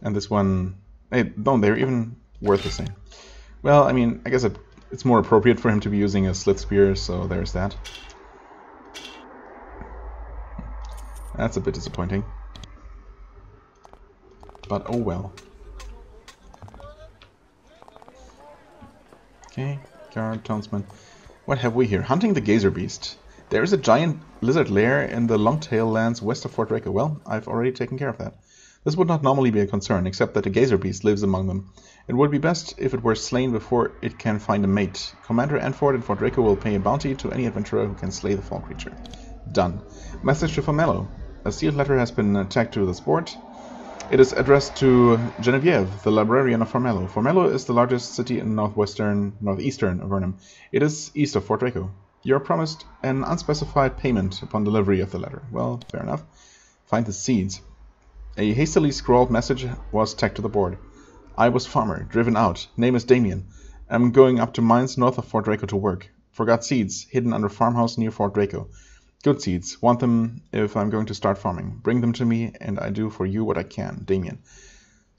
[SPEAKER 1] And this one, hey, no, they're even worth the same. Well, I mean, I guess it's more appropriate for him to be using a Slith Spear, so there's that. That's a bit disappointing. But oh well. Okay, guard, townsman. What have we here? Hunting the Gazer Beast. There is a giant lizard lair in the Longtail lands west of Fort Draco. Well, I've already taken care of that. This would not normally be a concern, except that the Gazer Beast lives among them. It would be best if it were slain before it can find a mate. Commander Anford and Fort Draco will pay a bounty to any adventurer who can slay the fall creature. Done. Message to Formello. A sealed letter has been tagged to the sport. It is addressed to Genevieve, the librarian of Formello. Formello is the largest city in northeastern Avernum. It is east of Fort Draco. You are promised an unspecified payment upon delivery of the letter. Well, fair enough. Find the seeds. A hastily scrawled message was tacked to the board. I was farmer, driven out. Name is Damien. I'm going up to mines north of Fort Draco to work. Forgot seeds, hidden under farmhouse near Fort Draco. Good seeds. Want them if I'm going to start farming. Bring them to me, and I do for you what I can. Damien.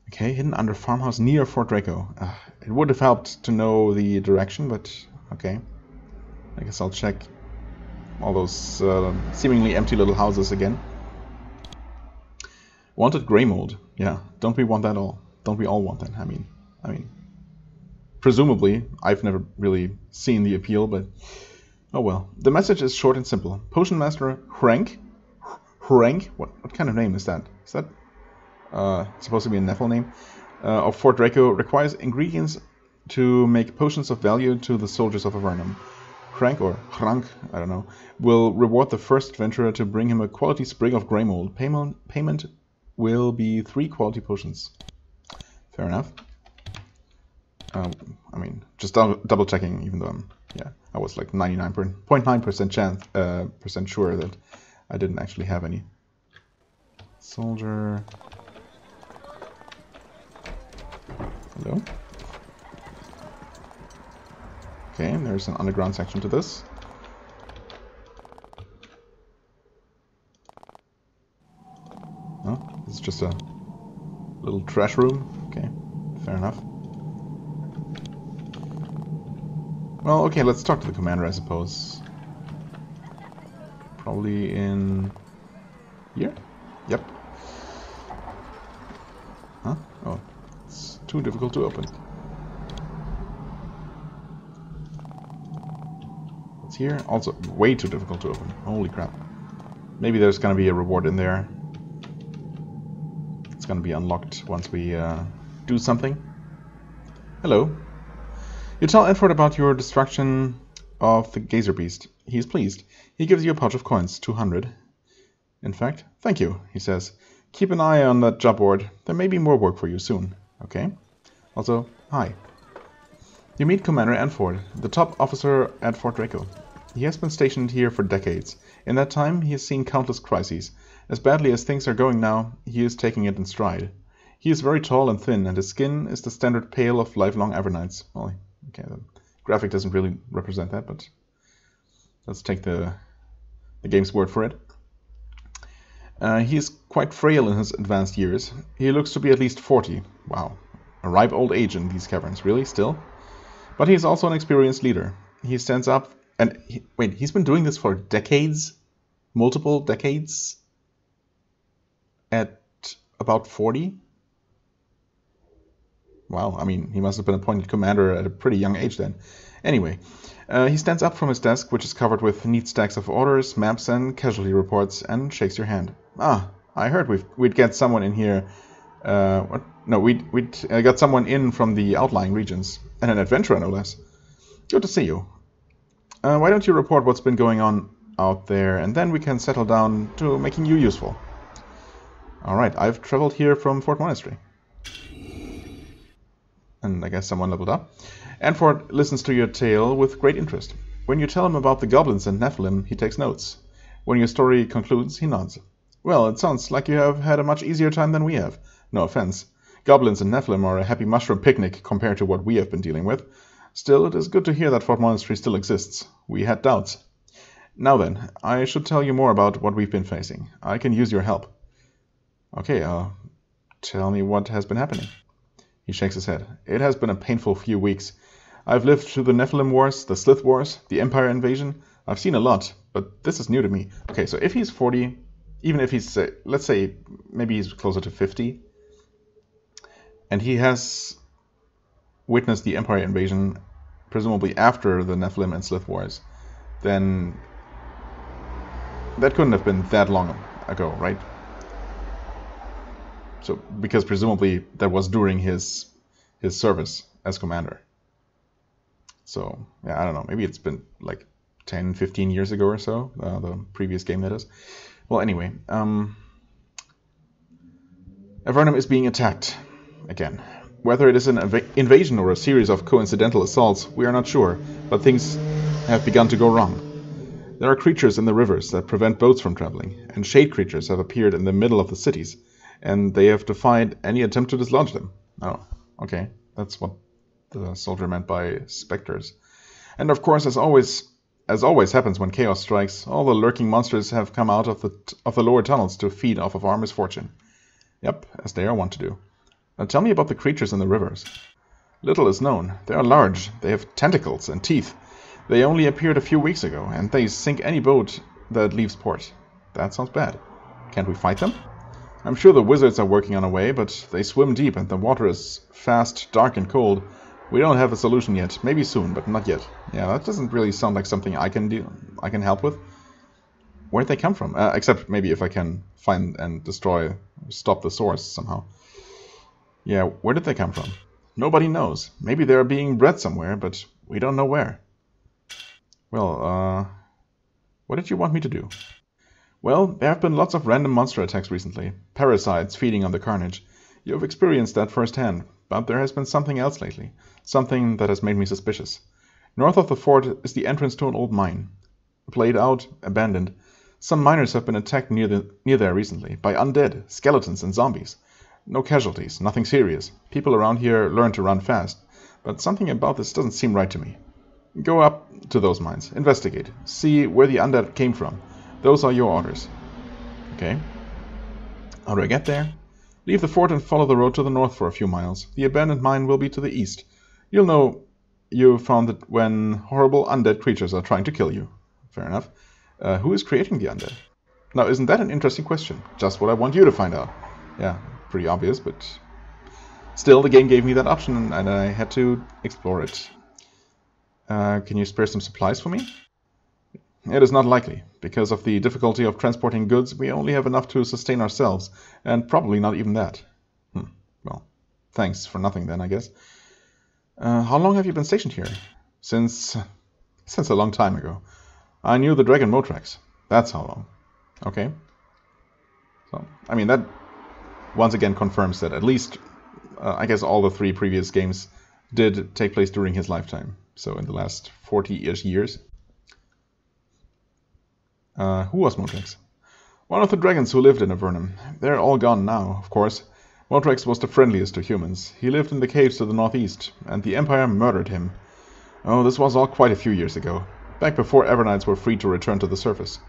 [SPEAKER 1] Okay, hidden under farmhouse near Fort Draco. It would have helped to know the direction, but okay. I guess I'll check all those seemingly empty little houses again. Wanted grey mold. Yeah, don't we want that all? Don't we all want that? I mean, presumably, I've never really seen the appeal, but oh well. The message is short and simple. Potion Master Hrank? Hrank? What kind of name is that? Is that It's supposed to be a Nephil name, of Fort Draco requires ingredients to make potions of value to the soldiers of Avernum. Crank, or Hrank, I don't know, will reward the first adventurer to bring him a quality sprig of grey mold. Payment will be 3 quality potions. Fair enough. I mean, just double checking, even though I was like 99.9% percent sure that I didn't actually have any. Soldier. Hello. Okay, there's an underground section to this. No, this is just a little trash room. Okay, fair enough. Well, okay, let's talk to the commander, I suppose. Probably in here? Yep. Huh? Oh, it's too difficult to open. It's here. Also, way too difficult to open. Holy crap. Maybe there's gonna be a reward in there. It's gonna be unlocked once we do something. Hello. You tell Edford about your destruction of the Gazer Beast. He is pleased. He gives you a pouch of coins, 200. In fact, thank you, he says. Keep an eye on that job board. There may be more work for you soon. Okay. Also, hi. You meet Commander Edford, the top officer at Fort Draco. He has been stationed here for decades. In that time, he has seen countless crises. As badly as things are going now, he is taking it in stride. He is very tall and thin, and his skin is the standard pale of lifelong Avernites. Well, okay, the graphic doesn't really represent that, but let's take the game's word for it. He is quite frail in his advanced years. He looks to be at least 40. Wow. A ripe old age in these caverns, really, still? But he is also an experienced leader. He stands up and... he's been doing this for decades? Multiple decades? At about 40? Wow, I mean, he must have been appointed commander at a pretty young age then. Anyway, he stands up from his desk, which is covered with neat stacks of orders, maps, and casualty reports, and shakes your hand. Ah, I heard we'd get someone in here. What? No, we'd got someone in from the outlying regions, and an adventurer, no less. Good to see you. Why don't you report what's been going on out there, and then we can settle down to making you useful. Alright, I've traveled here from Fort Monastery. And I guess someone leveled up. Edford listens to your tale with great interest. When you tell him about the goblins and Nephilim, he takes notes. When your story concludes, he nods. Well, it sounds like you have had a much easier time than we have. No offense. Goblins and Nephilim are a happy mushroom picnic compared to what we have been dealing with. Still, it is good to hear that Fort Monastery still exists. We had doubts. Now then, I should tell you more about what we've been facing. I can use your help. Okay, tell me what has been happening. He shakes his head. It has been a painful few weeks. I've lived through the Nephilim Wars, the Slith Wars, the Empire Invasion. I've seen a lot, but this is new to me. Okay, so if he's 40, even if he's, let's say, maybe he's closer to 50, and he has witnessed the Empire Invasion, presumably after the Nephilim and Slith Wars, then that couldn't have been that long ago, right? So, because presumably that was during his service as commander. So, yeah, I don't know. Maybe it's been like 10, 15 years ago or so, the previous game that is. Well, anyway, Avernum is being attacked again. Whether it is an invasion or a series of coincidental assaults, we are not sure, but things have begun to go wrong. There are creatures in the rivers that prevent boats from traveling, and shade creatures have appeared in the middle of the cities, and they have defied any attempt to dislodge them. Oh, okay. That's what the soldier meant by specters. And of course, as always happens when chaos strikes, all the lurking monsters have come out of the lower tunnels to feed off of our misfortune. Yep, as they are wont to do. Now tell me about the creatures in the rivers. Little is known. They are large. They have tentacles and teeth. They only appeared a few weeks ago, and they sink any boat that leaves port. That sounds bad. Can't we fight them? I'm sure the wizards are working on a way, but they swim deep and the water is fast, dark, and cold. We don't have a solution yet. Maybe soon, but not yet. Yeah, that doesn't really sound like something I can do. I can help with. Where'd they come from? Except maybe if I can find and destroy stop the source somehow. Yeah, where did they come from? Nobody knows. Maybe they're being bred somewhere, but we don't know where. Well, what did you want me to do? Well, there have been lots of random monster attacks recently. Parasites feeding on the carnage. You've experienced that firsthand, but there has been something else lately. Something that has made me suspicious. North of the fort is the entrance to an old mine. Played out, abandoned. Some miners have been attacked near there recently, by undead, skeletons and zombies. No casualties, nothing serious. People around here learn to run fast, but something about this doesn't seem right to me. Go up to those mines, investigate, see where the undead came from. Those are your orders. Okay. How do I get there? Leave the fort and follow the road to the north for a few miles. The abandoned mine will be to the east. You'll know you found it when horrible undead creatures are trying to kill you. Fair enough. Who is creating the undead? Now, isn't that an interesting question? Just what I want you to find out. Yeah, pretty obvious, but still, the game gave me that option, and I had to explore it. Can you spare some supplies for me? It is not likely. Because of the difficulty of transporting goods, we only have enough to sustain ourselves, and probably not even that. Well, thanks for nothing then, I guess. How long have you been stationed here? Since a long time ago. I knew the Dragon Motrax. That's how long. Okay. So, I mean, that once again confirms that at least, I guess all the 3 previous games did take place during his lifetime. So in the last 40-ish years. Who was Motrax? One of the dragons who lived in Avernum. They're all gone now, of course. Motrax was the friendliest to humans. He lived in the caves to the northeast, and the Empire murdered him. Oh, this was all quite a few years ago. Back before Avernites were free to return to the surface.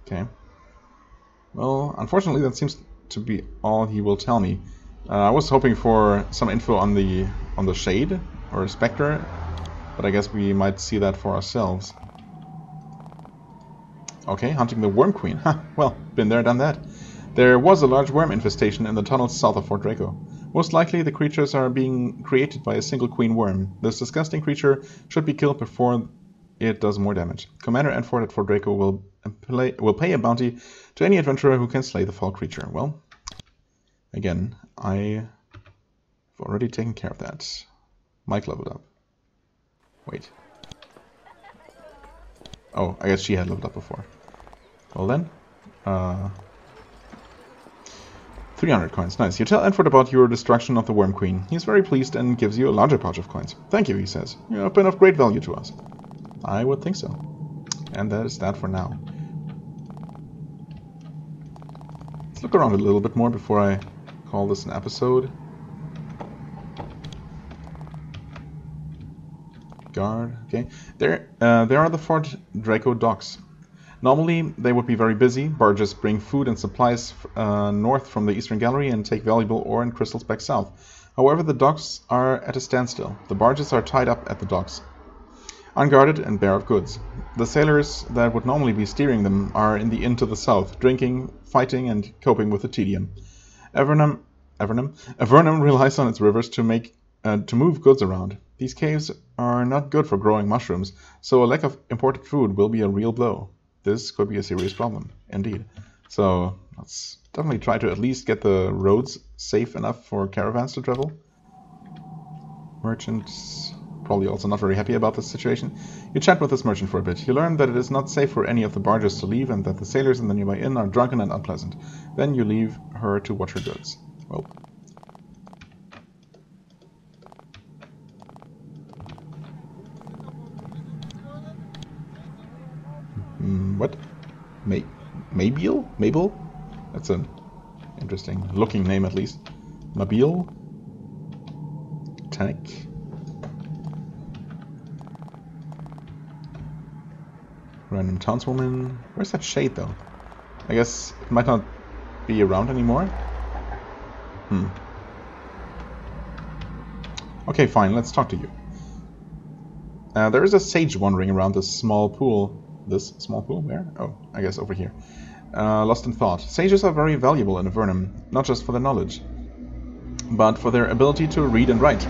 [SPEAKER 1] Okay. Well, unfortunately that seems to be all he will tell me. I was hoping for some info on the Shade, or Spectre, but I guess we might see that for ourselves. Okay, hunting the Worm Queen. Well, been there, done that. There was a large worm infestation in the tunnels south of Fort Draco. Most likely the creatures are being created by a single queen worm. This disgusting creature should be killed before it does more damage. Commander Enford at Fort Draco will pay a bounty to any adventurer who can slay the foul creature. Well, again, I've already taken care of that. Mike leveled up. Wait. Oh, I guess she had leveled up before. Well then, 300 coins. Nice. You tell Enford about your destruction of the Worm Queen. He's very pleased and gives you a larger pouch of coins. Thank you, he says. You have been of great value to us. I would think so. And that is that for now. Let's look around a little bit more before I call this an episode. Guard. Okay. There are the Fort Draco docks. Normally, they would be very busy. Barges bring food and supplies north from the Eastern Gallery and take valuable ore and crystals back south. However, the docks are at a standstill. The barges are tied up at the docks, unguarded and bare of goods. The sailors that would normally be steering them are in the inn to the south, drinking, fighting, and coping with the tedium. Avernum relies on its rivers to move goods around. These caves are not good for growing mushrooms, so a lack of imported food will be a real blow. This could be a serious problem, indeed. So let's definitely try to at least get the roads safe enough for caravans to travel. Merchants probably also not very happy about this situation. You chat with this merchant for a bit. You learn that it is not safe for any of the barges to leave and that the sailors in the nearby inn are drunken and unpleasant. Then you leave her to watch her goods. Well. What? Mabel? Mabel? That's an interesting looking name at least. Mabel? Tannic? Random townswoman. Where's that Shade though? I guess it might not be around anymore. Okay, fine, let's talk to you. There is a sage wandering around this small pool. This small pool? Where? Oh, I guess over here. Lost in thought. Sages are very valuable in Avernum, not just for their knowledge, but for their ability to read and write.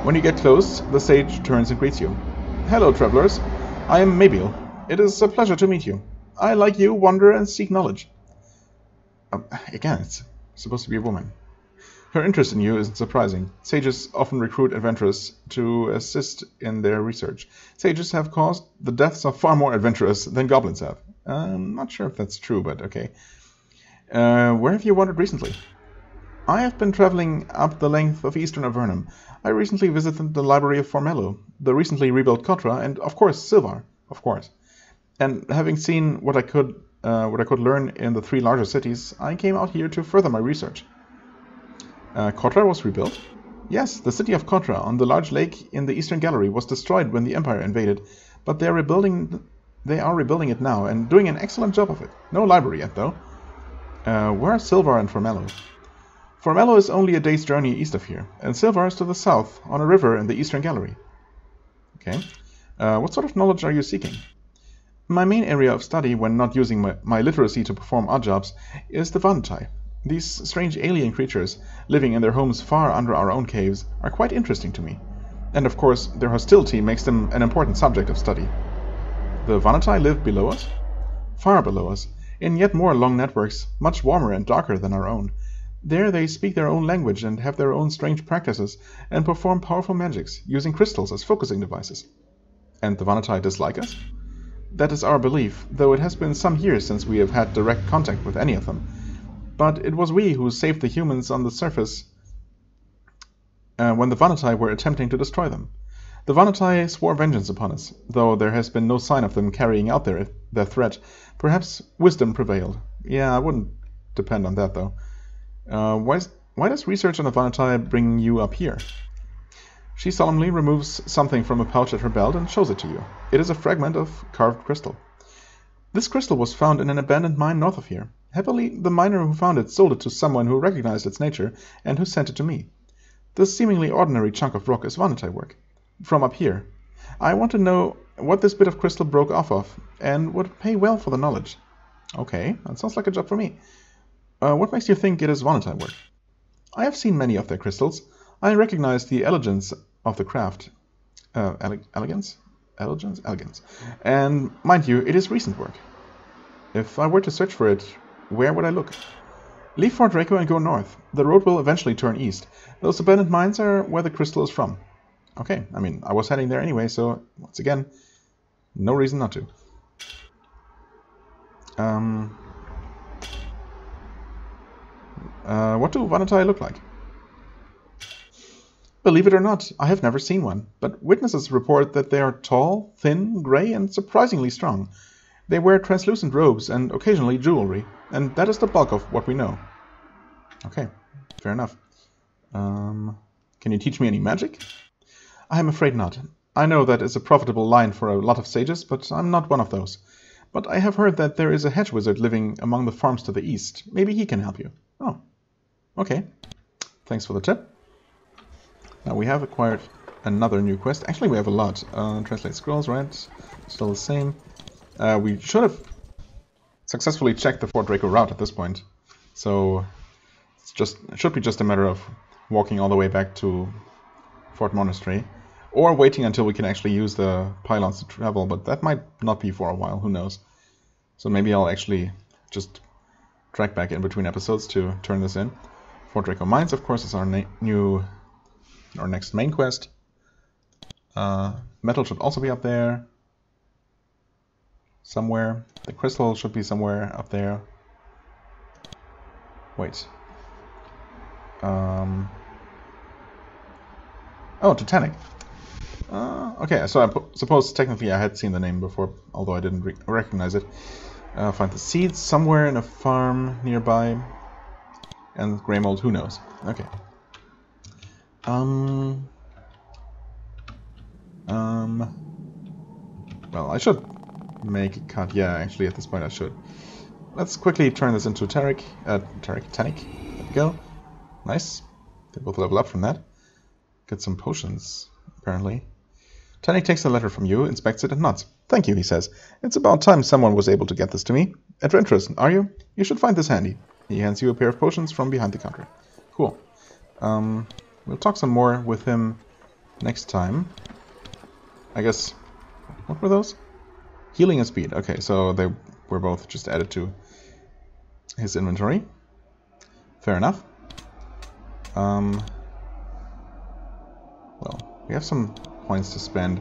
[SPEAKER 1] When you get close, the sage turns and greets you. Hello, travelers. I am Mabel. It is a pleasure to meet you. I, like you, wander and seek knowledge. Again, it's supposed to be a woman. Her interest in you isn't surprising. Sages often recruit adventurers to assist in their research. Sages have caused the deaths of far more adventurers than goblins have. I'm not sure if that's true, but okay. Where have you wandered recently? I have been traveling up the length of eastern Avernum. I recently visited the library of Formello, the recently rebuilt Cotra, and of course Silvar, of course. And having seen what I could learn in the 3 larger cities, I came out here to further my research. Cotra was rebuilt? Yes, the city of Cotra on the large lake in the eastern gallery was destroyed when the Empire invaded, but they are rebuilding it now and doing an excellent job of it. No library yet, though. Where are Silvar and Formello? Formello is only a day's journey east of here, and Silvar is to the south, on a river in the eastern gallery. Okay. What sort of knowledge are you seeking? My main area of study, when not using my literacy to perform odd jobs, is the Avernites. These strange alien creatures, living in their homes far under our own caves, are quite interesting to me. And of course, their hostility makes them an important subject of study. The Avernites live below us? Far below us, in yet more long networks, much warmer and darker than our own. There they speak their own language and have their own strange practices, and perform powerful magics, using crystals as focusing devices. And the Avernites dislike us? That is our belief, though it has been some years since we have had direct contact with any of them. But it was we who saved the humans on the surface when the Avernites were attempting to destroy them. The Avernites swore vengeance upon us, though there has been no sign of them carrying out their threat. Perhaps wisdom prevailed. Yeah, I wouldn't depend on that, though. Why does research on the Avernites bring you up here? She solemnly removes something from a pouch at her belt and shows it to you. It is a fragment of carved crystal. This crystal was found in an abandoned mine north of here. Happily, the miner who found it sold it to someone who recognized its nature and who sent it to me. This seemingly ordinary chunk of rock is Avernites work. From up here. I want to know what this bit of crystal broke off of, and would pay well for the knowledge. Okay, that sounds like a job for me. What makes you think it is Avernites work? I have seen many of their crystals. I recognize the elegance of the craft. Elegance? Elegance. And, mind you, it is recent work. If I were to search for it, where would I look? Leave Fort Draco and go north. The road will eventually turn east. Those abandoned mines are where the crystal is from. Okay, I mean, I was heading there anyway, so, once again, no reason not to. What do Avernites look like? Believe it or not, I have never seen one, but witnesses report that they are tall, thin, grey, and surprisingly strong. They wear translucent robes and occasionally jewelry, and that is the bulk of what we know. Okay, fair enough. Can you teach me any magic? I am afraid not. I know that is a profitable line for a lot of sages, but I'm not one of those. But I have heard that there is a hedge wizard living among the farms to the east. Maybe he can help you. Oh, okay. Thanks for the tip. Now we have acquired another new quest. Actually, we have a lot. Translate scrolls, right? Still the same. We should have successfully checked the Fort Draco route at this point. So it should be just a matter of walking all the way back to Fort Monastery. Or waiting until we can actually use the pylons to travel, but that might not be for a while, who knows. So maybe I'll actually just track back in between episodes to turn this in. Fort Draco Mines, of course, is our next main quest. Metal should also be up there. Somewhere. The crystal should be somewhere up there. Wait. Oh, Titanic. Okay, so I suppose technically I had seen the name before, although I didn't recognize it. Find the seeds somewhere in a farm nearby. And grey mold, who knows? Okay. Well, I should make a cut. Yeah, actually, at this point I should. Let's quickly turn this into Titanic. There we go. Nice. They both level up from that. Get some potions, apparently. Titanic takes the letter from you, inspects it, and nods. Thank you, he says. It's about time someone was able to get this to me. Adventurous, are you? You should find this handy. He hands you a pair of potions from behind the counter. Cool. We'll talk some more with him next time. I guess... What were those? Healing and speed. Okay, so they were both just added to his inventory. Fair enough. Well, we have some points to spend.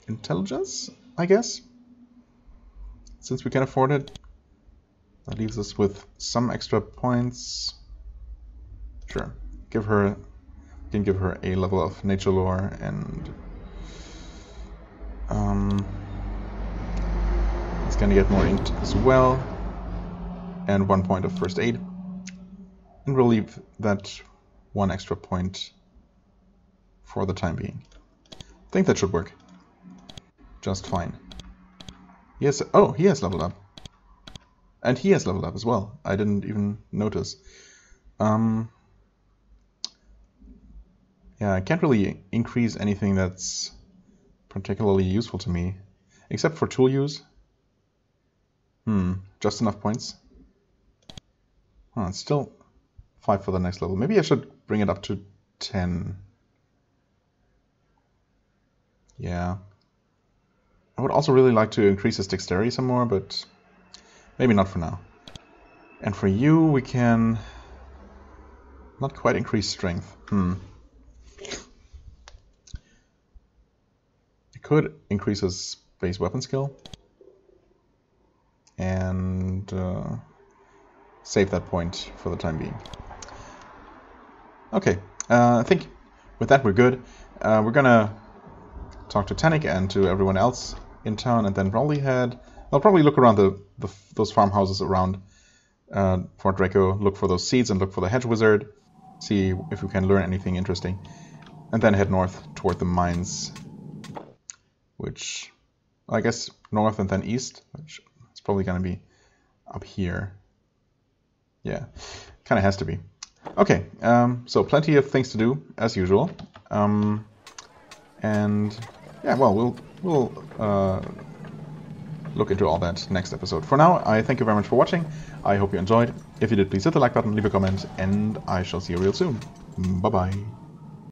[SPEAKER 1] Intelligence, I guess? Since we can afford it. That leaves us with some extra points. Sure. We can give her a level of nature lore and it's gonna get more int as well. And 1 point of first aid. And we'll leave that 1 extra point for the time being. I think that should work just fine. Yes. Oh, he has leveled up. And he has leveled up as well. I didn't even notice. Yeah, I can't really increase anything that's particularly useful to me. Except for tool use. Just enough points. Oh, it's still 5 for the next level. Maybe I should bring it up to 10. Yeah. I would also really like to increase his dexterity some more, but maybe not for now. And for you, we can not quite increase strength. I could increase his base weapon skill and save that point for the time being. Okay, I think with that we're good. We're gonna talk to Tannic and to everyone else in town, and then I'll probably look around those farmhouses around Fort Draco, look for those seeds and look for the hedge wizard, see if we can learn anything interesting, and then head north toward the mines, which I guess north and then east, which is probably gonna be up here. Yeah, kind of has to be. Okay, so plenty of things to do as usual, and yeah, well, we'll look into all that next episode. For now, I thank you very much for watching. I hope you enjoyed. If you did, please hit the like button, leave a comment, and I shall see you real soon. Bye bye.